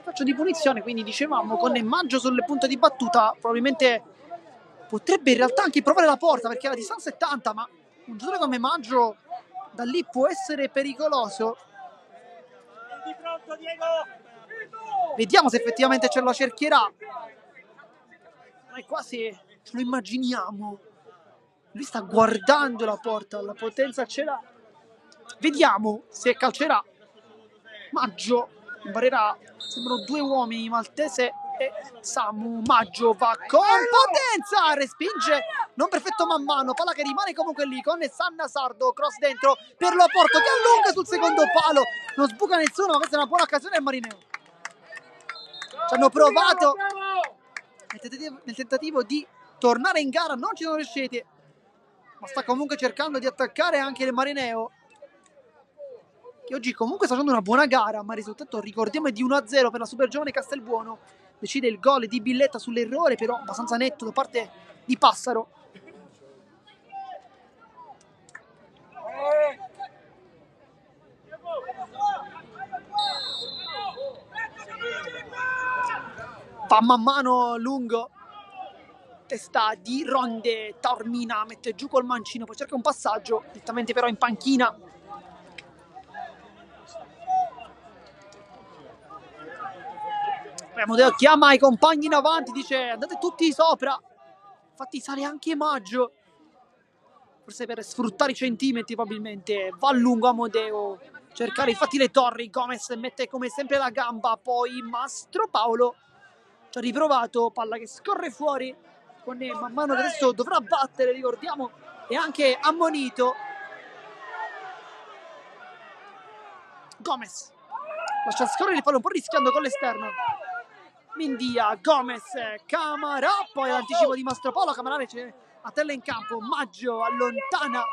Faccio di punizione, quindi dicevamo con Maggio sul punto di battuta probabilmente potrebbe in realtà anche provare la porta, perché la distanza è tanta, ma un giocatore come Maggio da lì può essere pericoloso. Di pronto, Diego. Vediamo se effettivamente ce la cercherà. Noi quasi ce lo immaginiamo. Lui sta guardando la porta, la potenza ce l'ha. Vediamo se calcerà. Maggio imparerà. Sembrano due uomini, Maltese e Samu. Maggio va con potenza, respinge, non perfetto man mano, palla che rimane comunque lì con Sanna Sardo, cross dentro per Loporto che allunga sul secondo palo, non sbuca nessuno, ma questa è una buona occasione del Marineo. Ci hanno provato nel tentativo di tornare in gara, non ci sono riusciti, ma sta comunque cercando di attaccare anche il Marineo, che oggi comunque sta facendo una buona gara, ma il risultato, ricordiamo, è di 1-0 per la super giovane Castelbuono. Decide il gol di Billetta sull'errore, però abbastanza netto da parte di Passaro. Va man mano lungo, testa di Ronde, Taormina mette giù col mancino, poi cerca un passaggio, direttamente però in panchina. Amodeo chiama i compagni in avanti, dice andate tutti sopra. Infatti sale anche Maggio, forse per sfruttare i centimetri probabilmente. Va a lungo Amodeo, cercare infatti le torri. Gomez mette come sempre la gamba, poi Mastro Paolo ci ha riprovato, palla che scorre fuori con man mano che adesso dovrà battere, ricordiamo, è anche ammonito. Gomez lascia scorrere il palo un po' rischiando con l'esterno. Mindia, Gomez, Camara, poi l'anticipo di Mastro Paolo, Camarale c'è a tella in campo, Maggio allontana,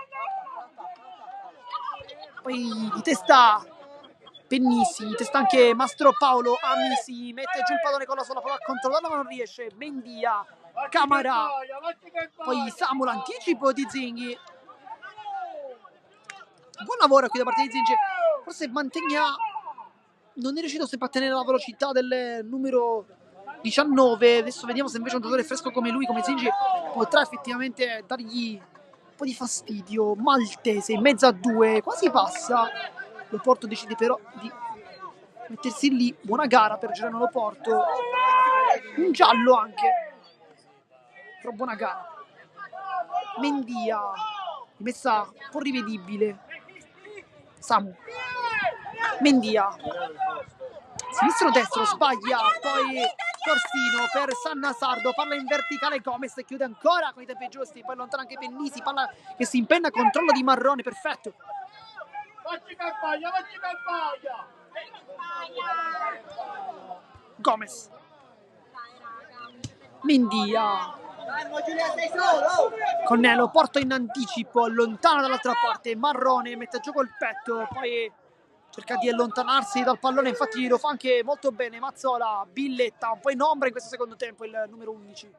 poi di testa Pennisi, di testa anche Mastro Paolo, Amisi mette giù il pallone con la sola, prova a controllarlo ma non riesce, Mendia, Camara, poi Samu, l'anticipo di Zinghi. Buon lavoro qui da parte di Zinghi, forse Mantegna non è riuscito sempre a tenere la velocità del numero 19. Adesso vediamo se invece un giocatore fresco come lui, come Zinghi, potrà effettivamente dargli un po' di fastidio. Maltese in mezzo a due, quasi passa. Loporto decide però di mettersi lì. Buona gara per Gerano Loporto, un giallo anche, però buona gara. Mendia messa un po' rivedibile. Samu, Mendia, sinistro destro, sbaglia, poi Corsino per Sanna Sardo, palla in verticale, Gomez chiude ancora con i tempi giusti, poi allontana anche Pennisi, palla che si impenna, controllo di Marrone, perfetto. Gomez, Mendia, Connello porta in anticipo, allontana dall'altra parte, Marrone mette a gioco il petto, poi cerca di allontanarsi dal pallone, infatti lo fa anche molto bene Mazzola. Billetta un po' in ombra in questo secondo tempo, il numero 11,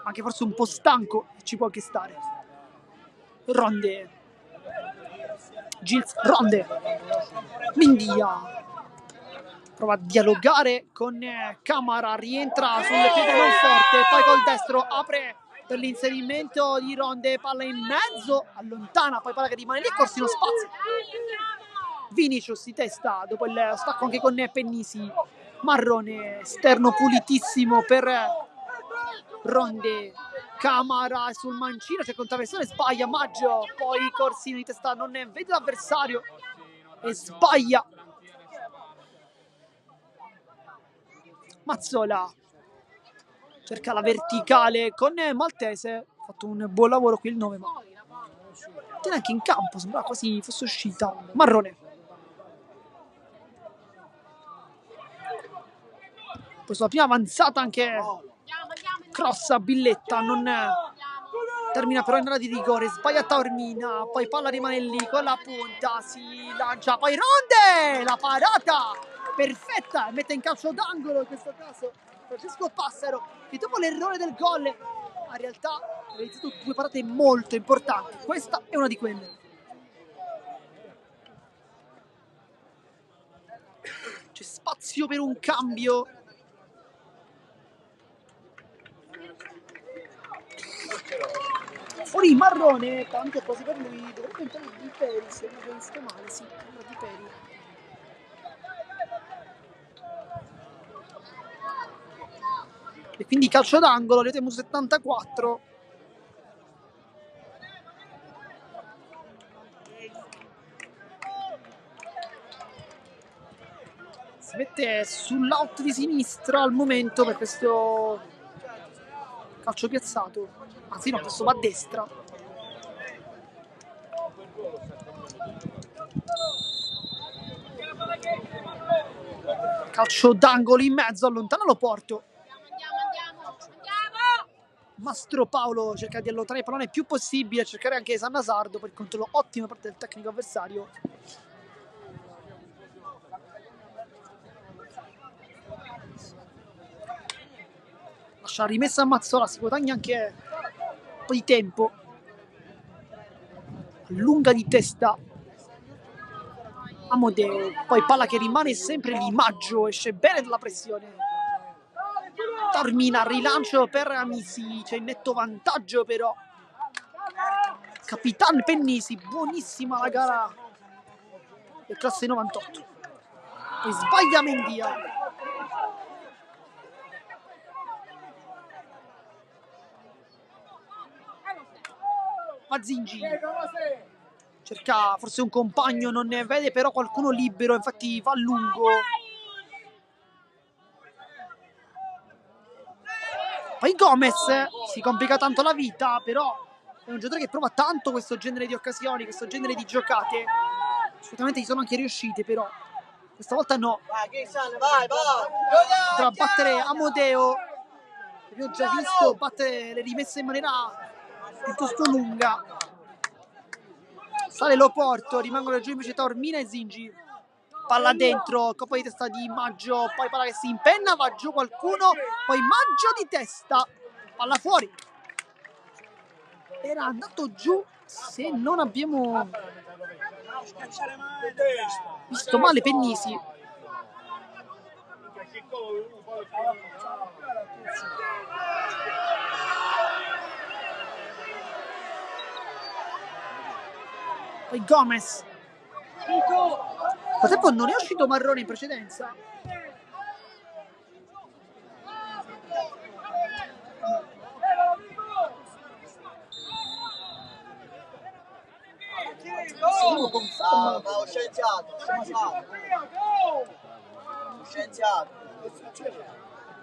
anche forse un po' stanco, ci può anche stare. Ronde, Gilles, Ronde, Mindia prova a dialogare con Camara, rientra sul piede non forte, poi col destro apre per l'inserimento di Ronde, palla in mezzo, allontana, poi palla che rimane lì, Corsino spazio. Vinicius di testa dopo il stacco anche con Pennisi. Marrone, esterno pulitissimo per Ronde. Camara sul mancino, c'è contravversione, sbaglia Maggio, poi Corsino di testa non vede l'avversario e sbaglia. Mazzola cerca la verticale con Maltese, ha fatto un buon lavoro qui il 9, ma tiene anche in campo, sembrava quasi fosse uscita. Marrone, poi sulla prima avanzata anche cross a Billetta, non termina però in area di rigore, sbaglia Taormina, poi palla rimane lì con la punta, si lancia, poi Ronde, la parata perfetta, mette in calcio d'angolo in questo caso Francesco Passaro, che dopo l'errore del gol ha in realtà realizzato 2 parate molto importanti. Questa è una di quelle. C'è spazio per un cambio. Fuori Marrone, tante cose per lui. Dovrebbe entrare Di Peri, se non ho visto male, sì, Di Peri. E quindi calcio d'angolo, arriviamo 74. Si mette sull'out di sinistra al momento per questo calcio piazzato. Anzi no, questo va a destra. Calcio d'angolo in mezzo, allontana Loporto. Mastro Paolo cerca di allontanare il pallone il più possibile, cercare anche Sannasardo per il controllo ottimo da parte del tecnico avversario. Lascia rimessa a Mazzola, si guadagna anche un po' di tempo. Lunga di testa Amodeo, poi palla che rimane sempre lì. Maggio esce bene dalla pressione. Taormina, rilancio per Amici, c'è il netto vantaggio però. Capitan Pennisi, buonissima la gara del classe 98. Poi sbaglia Mendia. Mazzingi cerca forse un compagno, non ne vede però qualcuno libero, infatti va a lungo. Poi Gomez si complica tanto la vita, però è un giocatore che prova tanto questo genere di occasioni, questo genere di giocate. Assolutamente gli sono anche riuscite, però questa volta no. Potrà battere Amodeo, abbiamo già visto battere le rimesse in maniera piuttosto lunga. Sale Loporto, rimangono giù invece Taormina e Zingi. Palla dentro, colpo di testa di Maggio, poi palla che si impenna, va giù qualcuno, poi Maggio di testa, palla fuori. Era andato giù se non abbiamo visto male Pennisi. Poi Gomez. Frattempo non è uscito Marrone in precedenza.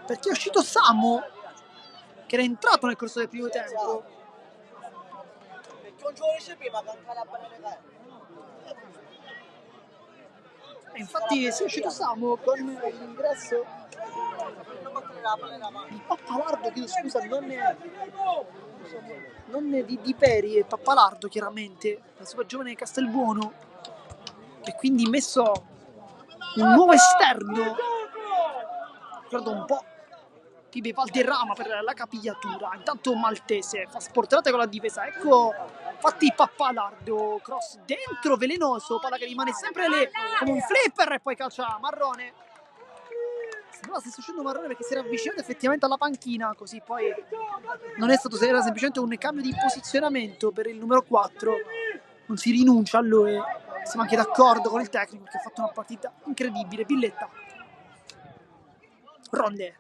Perché è uscito Samu, che era entrato nel corso del primo tempo. E infatti si è uscito Samu con l'ingresso di Pappalardo, chiedo scusa, non di Peri, e Pappalardo chiaramente, la super giovane Castelbuono, e quindi messo un nuovo esterno, ricordo un po' Tibe Valderrama per la capigliatura. Intanto Maltese fa sportelate con la difesa, ecco infatti Pappalardo, cross dentro velenoso, palla che rimane sempre lì come un flipper e poi calcia Marrone. Sembrava stesse uscendo Marrone perché si era avvicinato effettivamente alla panchina, così poi non è stato, era semplicemente un cambio di posizionamento per il numero 4. Non si rinuncia a lui, siamo anche d'accordo con il tecnico che ha fatto una partita incredibile. Villetta, Ronde,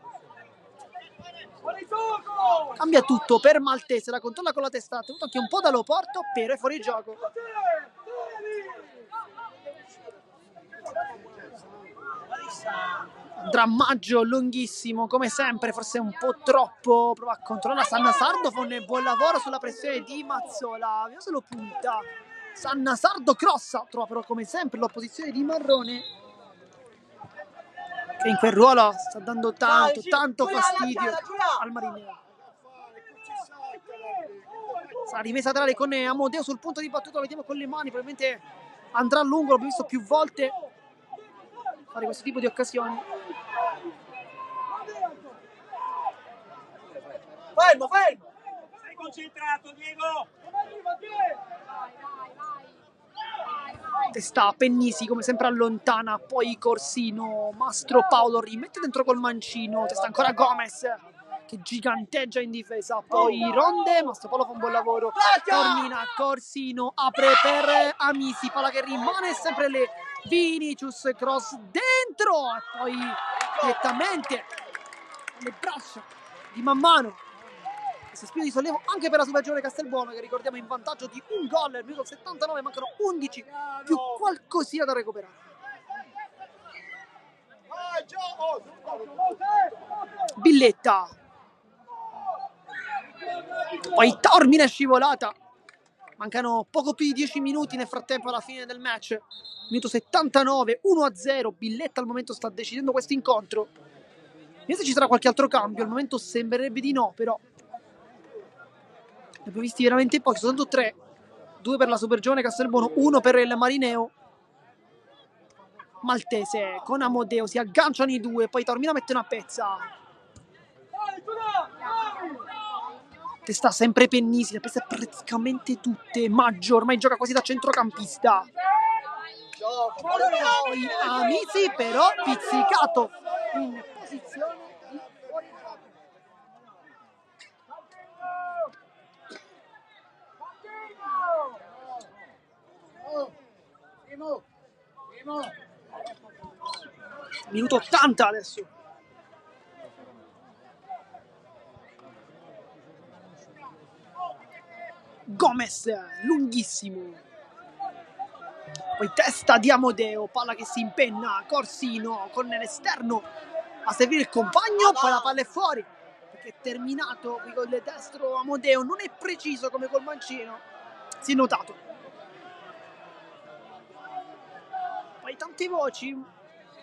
cambia tutto per Maltese, la controlla con la testa, tenuto anche un po' da Loporto, però è fuori gioco. Andrà Maggio lunghissimo come sempre, forse un po' troppo, prova a controllare Sannasardo, fa un buon lavoro sulla pressione di Mazzola, vediamo se lo punta. Sannasardo crossa, trova però come sempre l'opposizione di Marrone, che in quel ruolo sta dando tanto fastidio al Marineo. Sarà rimessa laterale con Amodeo sul punto di battuta, lo vediamo con le mani, probabilmente andrà a lungo, l'abbiamo visto più volte fare questo tipo di occasioni. fermo, fermo! Sei concentrato, Diego! Testa Pennisi come sempre allontana, poi Corsino, Mastro Paolo rimette dentro col mancino, testa ancora Gomez che giganteggia in difesa, poi Ronde, Mastro Paolo fa un buon lavoro, termina Corsino, apre per Amisi, palla che rimane sempre lì, Vinicius, cross dentro e poi direttamente le braccia di man mano. Spiro di sollievo anche per la Supergiovane Castelbuono, che ricordiamo in vantaggio di un gol al minuto 79, mancano 11 più qualcosina da recuperare. Billetta, poi Taormina è scivolata, mancano poco più di 10 minuti nel frattempo alla fine del match, minuto 79, 1-0, Billetta al momento sta decidendo questo incontro. Vediamo se ci sarà qualche altro cambio, al momento sembrerebbe di no, però ne abbiamo visti veramente pochi, soltanto 3, 2 per la Supergiovane Castelbuono, 1 per il Marineo. Maltese con Amodeo, si agganciano i due, poi Taormina mette una pezza. Testa sempre Pennisi, le ha prese praticamente tutte. Maggio ormai gioca quasi da centrocampista. Poi Amisi però pizzicato in posizione di fuori gioco. Minuto 80 adesso. Gomez, lunghissimo. Poi testa di Amodeo, palla che si impenna, Corsino con l'esterno a servire il compagno, poi la palla è fuori. Perché è terminato qui con il destro Amodeo, non è preciso come col mancino, si è notato. Poi tante voci da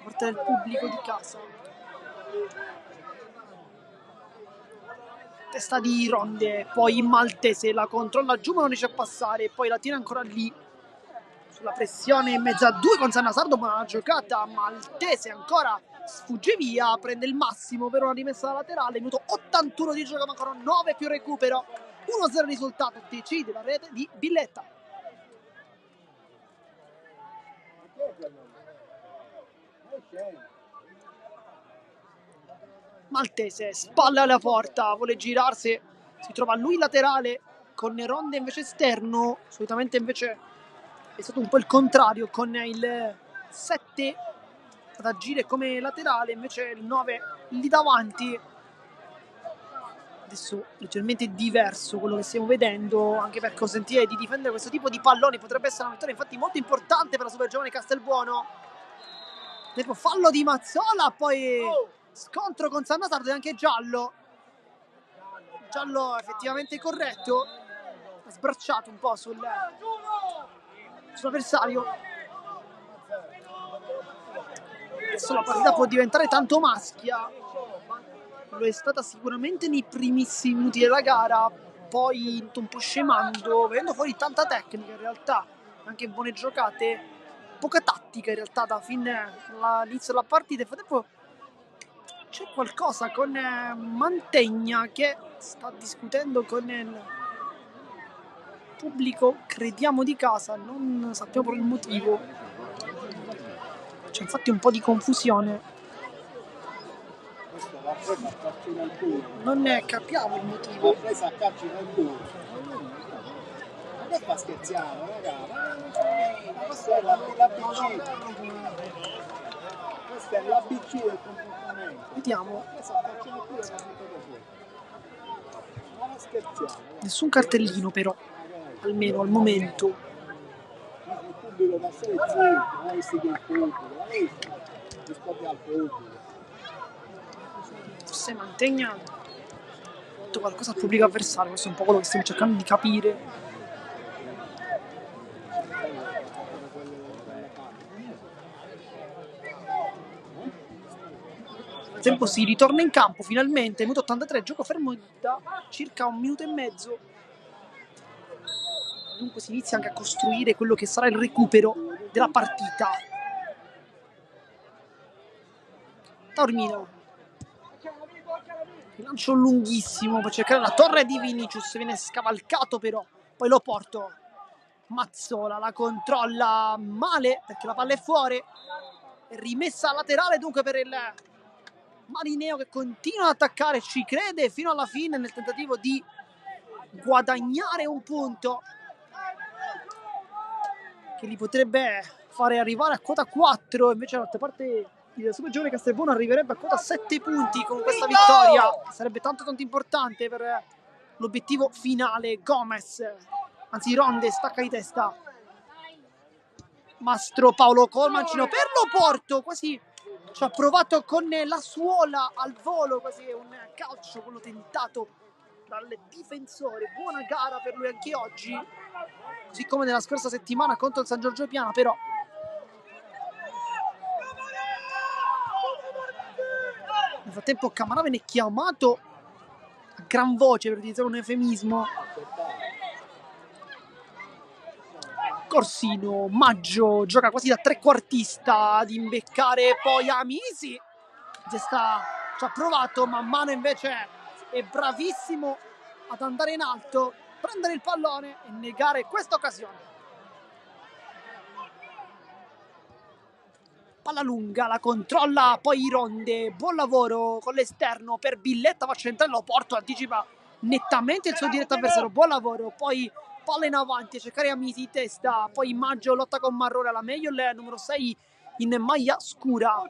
parte del pubblico di casa. Testa di Ronde, poi Maltese la controlla giù ma non riesce a passare, poi la tiene ancora lì sulla pressione in mezzo a due con Sannasardo, buona giocata, Maltese ancora sfugge via, prende il massimo per una rimessa laterale, minuto 81 di gioco, mancano 9 più recupero, 1-0 risultato, decide la rete di Billetta. Maltese, spalla alla porta, vuole girarsi, si trova lui laterale con Ronde invece esterno, solitamente invece è stato un po' il contrario con il 7 ad agire come laterale, invece il 9 lì davanti. Adesso leggermente diverso quello che stiamo vedendo, anche per consentire di difendere questo tipo di palloni, potrebbe essere una vittoria infatti molto importante per la Supergiovane Castelbuono. Dopo fallo di Mazzola, poi scontro con Sannasardo e anche giallo effettivamente corretto, ha sbracciato un po' sull'avversario. Adesso la partita può diventare tanto maschia, lo è stata sicuramente nei primissimi minuti della gara, poi un po' scemando, venendo fuori tanta tecnica in realtà, anche buone giocate, poca tattica in realtà da fine all'inizio della partita. E frattempo c'è qualcosa con Mantegna che sta discutendo con il pubblico, crediamo di casa, non sappiamo per il motivo. C'è infatti un po' di confusione, non ne capiamo il motivo. L'ha presa a calcio nel culo. Ma che sta scherzando, ragazzi? Questa è l'ABC. Questa è l'ABC del comportamento. Vediamo. Presa a calcio nel culo e l'ha buttato fuori. Ma non scherziamo. Nessun cartellino però, almeno al momento. Il pubblico da solo è zitto, non visto che il pubblico, l'ha visto? Rispondi al pubblico. Se Mantegna ha detto qualcosa al pubblico avversario, questo è un po' quello che stiamo cercando di capire. Nel tempo si ritorna in campo finalmente, minuto 83, gioco fermo da circa un minuto e mezzo. Dunque si inizia anche a costruire quello che sarà il recupero della partita. Taormina Lancio lunghissimo per cercare la torre di Vinicius, viene scavalcato però, poi lo porto. Mazzola la controlla male perché la palla è fuori, è rimessa laterale dunque per il Marineo che continua ad attaccare, ci crede fino alla fine nel tentativo di guadagnare un punto che li potrebbe fare arrivare a quota 4, invece dall'altra parte il super giovane Castelbuono arriverebbe a quota 7 punti con questa vittoria, sarebbe tanto importante per l'obiettivo finale. Gomez, anzi Ronde, stacca di testa, Mastro Paolo col mancino per l'Oporto, quasi ci ha provato con la suola al volo, quasi un calcio quello tentato dal difensore. Buona gara per lui anche oggi, così come nella scorsa settimana contro il San Giorgio Piana, però nel frattempo Camarà viene chiamato a gran voce, per utilizzare un eufemismo. Corsino, Maggio gioca quasi da trequartista ad imbeccare poi Amisi, ci ha provato, man mano invece è bravissimo ad andare in alto, prendere il pallone e negare questa occasione. Palla lunga, la controlla poi Ronde, buon lavoro con l'esterno per Billetta, va a centrare, l'Oporto anticipa nettamente il suo diretto avversario, buon lavoro, poi palla in avanti a cercare Amisi di testa, poi Maggio lotta con Marrone, alla meglio il numero 6 in maglia scura,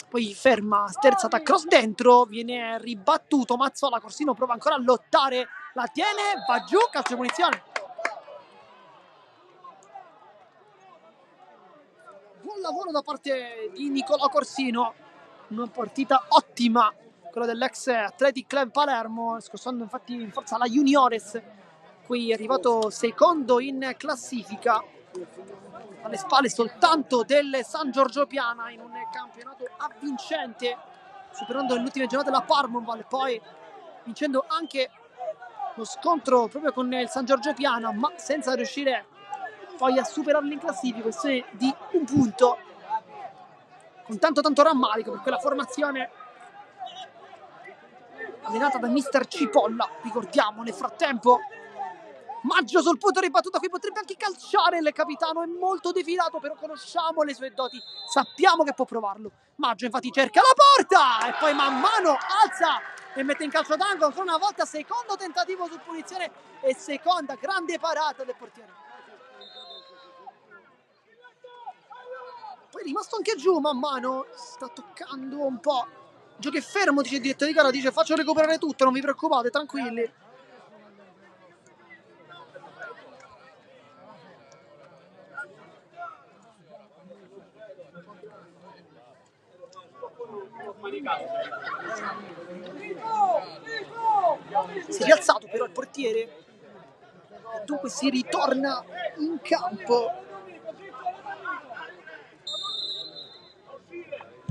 poi ferma, sterzata, cross dentro, viene ribattuto, Mazzola, Corsino prova ancora a lottare, la tiene, va giù, calcio di punizione. Buon lavoro da parte di Nicolò Corsino, una partita ottima, quella dell'ex Athletic Club Palermo, scossando infatti in forza la Juniores, qui è arrivato secondo in classifica, alle spalle soltanto del San Giorgio Piana in un campionato avvincente, superando nelle ultime giornate la Parmonval, poi vincendo anche lo scontro proprio con il San Giorgio Piana, ma senza riuscire poi a superarli in classifica, questione di un punto, con tanto rammarico per quella formazione allenata da mister Cipolla. Ricordiamo, nel frattempo Maggio sul punto ribattuta, qui potrebbe anche calciare il capitano, è molto defilato, però conosciamo le sue doti, sappiamo che può provarlo. Maggio infatti cerca la porta e poi man mano alza e mette in calcio d'angolo ancora una volta, secondo tentativo su punizione e seconda grande parata del portiere. Poi è rimasto anche giù man mano, sta toccando un po'. Gioco è fermo, dice il direttore di gara, dice faccio recuperare tutto, non vi preoccupate, tranquilli. Si è rialzato però il portiere e dunque si ritorna in campo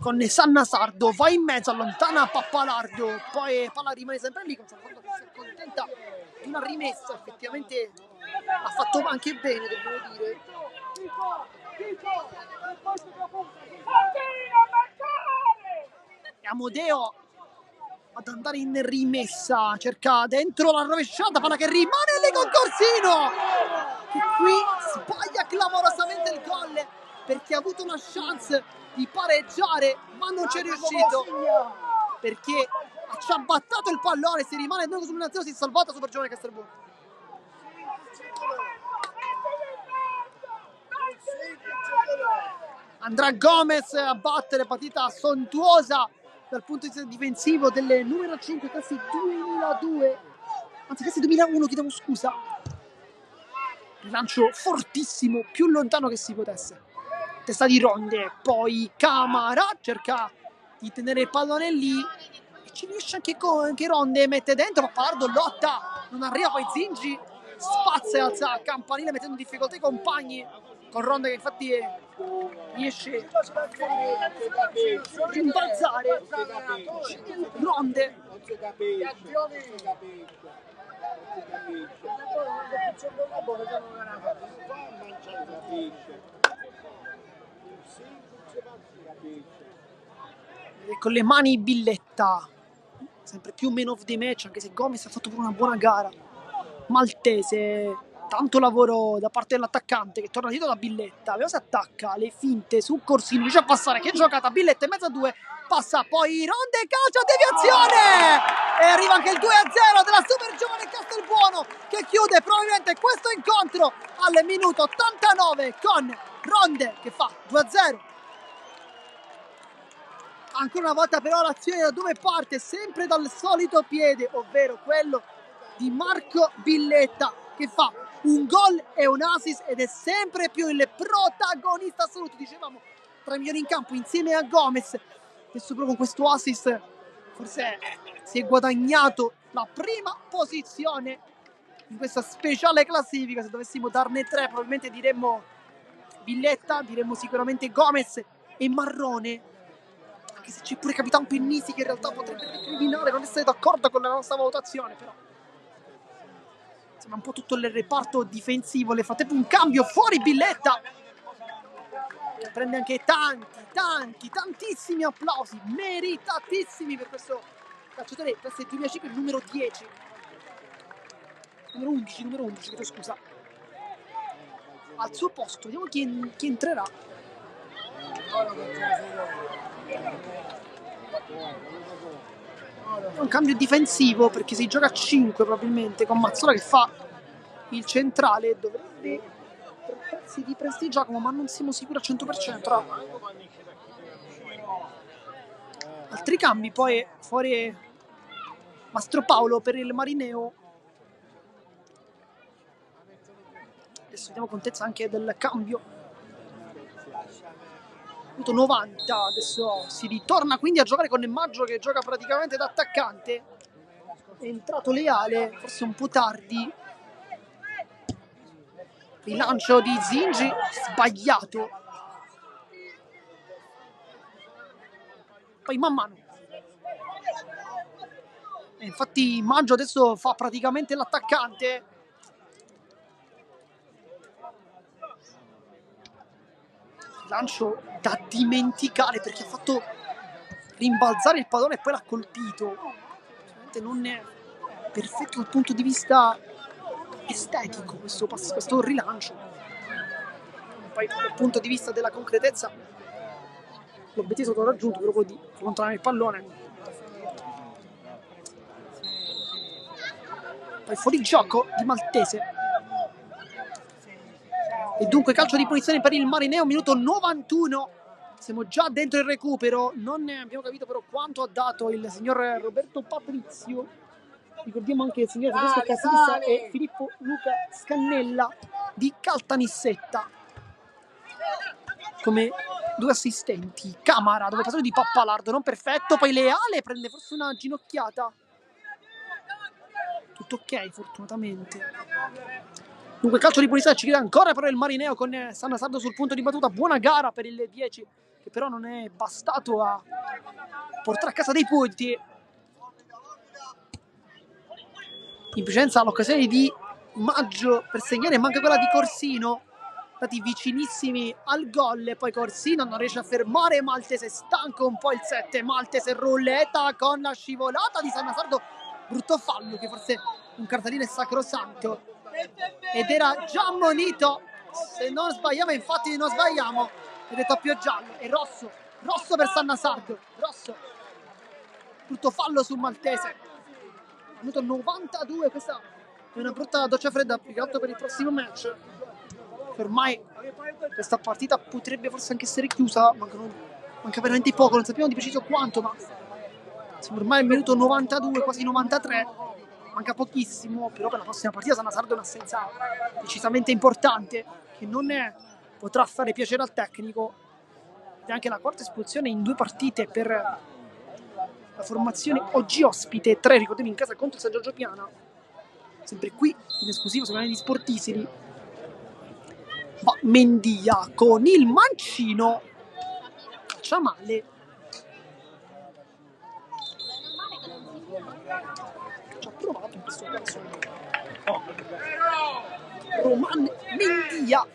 con Sanna Sardo, va in mezzo, allontana Pappalardo, poi palla rimane sempre lì, con Sardo che si accontenta di una rimessa, effettivamente ha fatto anche bene, devo dire. E Amodeo ad andare in rimessa, cerca dentro la rovesciata, palla che rimane lì con Corsino, che qui sbaglia clamorosamente il gol perché ha avuto una chance di pareggiare ma non ci è riuscito perché ha ciabattato il pallone, si rimane in combinazione, si è salvata super giovane Castelbuono. Andrà Gomez a battere, partita sontuosa dal punto di vista difensivo delle numero 5, classi 2002, anzi classi 2001, chiedevo scusa. Rilancio fortissimo, più lontano che si potesse. Testa di Ronde, poi Camarà cerca di tenere il pallone lì e ci riesce anche Ronde, mette dentro, Pappalardo lotta, non arriva, poi Zingi spazza e alza Campanile mettendo in difficoltà i compagni, con Ronde che infatti riesce a rimbalzare. Ronde e con le mani Billetta, sempre più man of the match, anche se Gomez ha fatto pure una buona gara. Maltese, tanto lavoro da parte dell'attaccante che torna dietro da Billetta, Veo si attacca, le finte su Corsini, riesce a passare, che giocata, Billetta in mezzo a due, passa poi Ronde, calcio, deviazione e arriva anche il 2-0 della super giovane Castelbuono che chiude probabilmente questo incontro al minuto 89 con Ronde che fa 2-0. Ancora una volta però l'azione da dove parte? Sempre dal solito piede, ovvero quello di Marco Billetta, che fa un gol e un assist ed è sempre più il protagonista assoluto, dicevamo, tra i migliori in campo insieme a Gomez. Adesso proprio con questo assist forse si è guadagnato la prima posizione in questa speciale classifica. Se dovessimo darne tre probabilmente diremmo Billetta, diremmo sicuramente Gomez e Marrone, anche se c'è pure Capitan Pennisi che in realtà potrebbe recriminare, non essere d'accordo con la nostra valutazione, però sembra un po' tutto il reparto difensivo. Le fate un cambio fuori Billetta, che prende anche tantissimi applausi meritatissimi per questo calciatore, questo è 2005, il numero 10, numero 11, chiedo scusa, al suo posto. Vediamo chi entrerà. È un cambio difensivo perché si gioca a 5 probabilmente, con Mazzola che fa il centrale. Dovrebbe trattarsi di Prestigiacomo, ma non siamo sicuri al 100%. Altri cambi, poi fuori Mastro Paolo per il Marineo. Adesso vediamo contezza anche del cambio. 90, adesso si ritorna quindi a giocare con Maggio che gioca praticamente da attaccante. È entrato Leale, forse un po' tardi. Rilancio di Zingi, sbagliato. Poi man mano. E infatti Maggio adesso fa praticamente l'attaccante. Lancio da dimenticare perché ha fatto rimbalzare il pallone e poi l'ha colpito. Ovviamente non è perfetto dal punto di vista estetico questo rilancio. Poi dal punto di vista della concretezza l'obiettivo è stato raggiunto, proprio di allontanare il pallone. Poi fuori gioco di Maltese. E dunque calcio di punizione per il Marineo, minuto 91. Siamo già dentro il recupero. Non abbiamo capito però quanto ha dato il signor Roberto Patrizio. Ricordiamo anche il signor Francesco Casissa e Filippo Luca Scannella di Caltanissetta come due assistenti. Camara, dove passato di Pappalardo, non perfetto. Poi Leale prende forse una ginocchiata. Tutto ok, fortunatamente. Dunque calcio di punizione ci chiede ancora però il Marineo con Sannassardo sul punto di battuta. Buona gara per il 10 che però non è bastato a portare a casa dei punti. In precedenza l'occasione di Maggio per segnare, manca quella di Corsino, stati vicinissimi al gol e poi Corsino non riesce a fermare Maltese, stanco un po' il 7. Maltese rulletta con la scivolata di Sannassardo, brutto fallo che forse un cartellino è sacrosanto ed era già ammonito, se non sbagliamo, infatti non sbagliamo, ed è doppio giallo. E rosso per Sannassardo, rosso, brutto fallo su Maltese. Minuto 92, questa è una brutta doccia fredda più che altro per il prossimo match. Ormai questa partita potrebbe forse anche essere chiusa, manca veramente poco, non sappiamo di preciso quanto, ma siamo ormai al minuto 92, quasi 93. Manca pochissimo, però per la prossima partita Sannassardo è un'assenza decisamente importante che non potrà fare piacere al tecnico. Ed è anche la quarta espulsione in 2 partite per la formazione oggi ospite, 3 ricordiamo in casa contro il San Giorgio Piana, sempre qui in esclusiva sul canale di Sportisili. Ma Mendia con il mancino calcia male. Ci ha provato in questo caso Roman Mendia.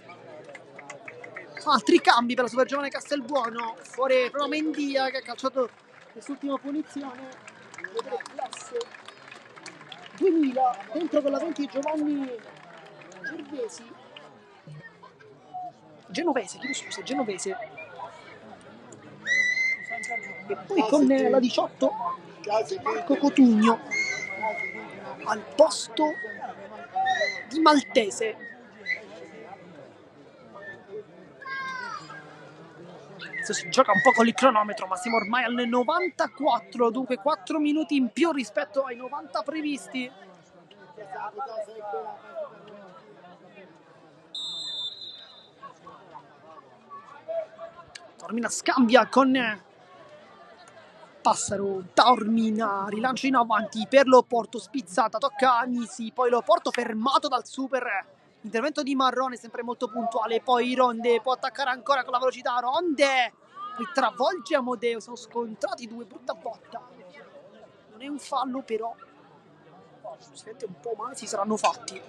Altri cambi per la super giovane Castelbuono, fuori però Mendia che ha calciato quest'ultima punizione. 2000 dentro con la 20 di Giovanni Genovese e poi con la 18 Marco Cotugno al posto di Maltese. Adesso si gioca un po' con il cronometro, ma siamo ormai al 94, dunque 4 minuti in più rispetto ai 90 previsti. Taormina scambia con Passaro, Taormina rilancia in avanti per l'Oporto, spizzata, tocca a Nisi, poi l'Oporto fermato dal super intervento di Marrone, sempre molto puntuale, poi Ronde può attaccare ancora con la velocità, Ronde poi travolge Amodeo, sono scontrati due, brutta botta, non è un fallo però si sente un po' male, si saranno fatti.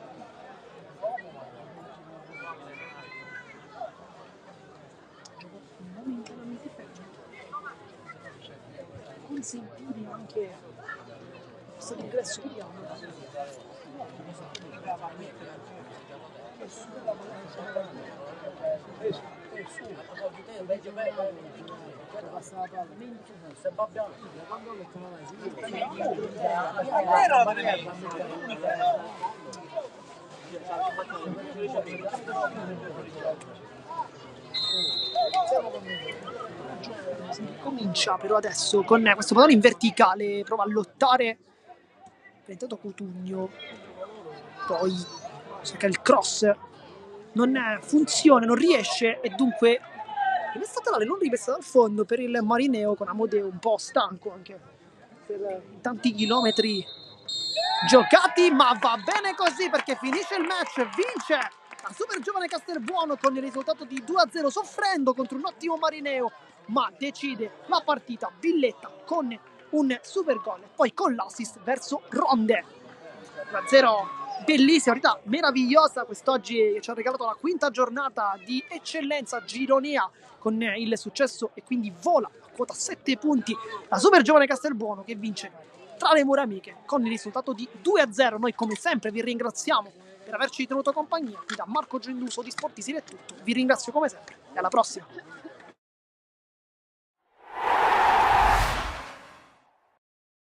Consentire anche questo ingresso di comincia però adesso con questo pallone in verticale, prova a lottare intanto Cotugno, poi cerca il cross, non funziona, non riesce e dunque rimessa laterale non rimessa dal fondo per il Marineo, con Amodeo un po' stanco anche per tanti chilometri giocati, ma va bene così perché finisce il match, vince la Super Giovane Castelbuono con il risultato di 2-0, soffrendo contro un ottimo Marineo, ma decide la partita Villetta con un super gol e poi con l'assist verso Ronde. 1-0 bellissima, partita meravigliosa quest'oggi, ci ha regalato la quinta giornata di eccellenza gironea con il successo e quindi vola a quota 7 punti la Super Giovane Castelbuono, che vince tra le mura amiche con il risultato di 2-0. Noi come sempre vi ringraziamo per averci tenuto compagnia. Qui da Marco Genduso di Sportisiri è tutto, vi ringrazio come sempre e alla prossima.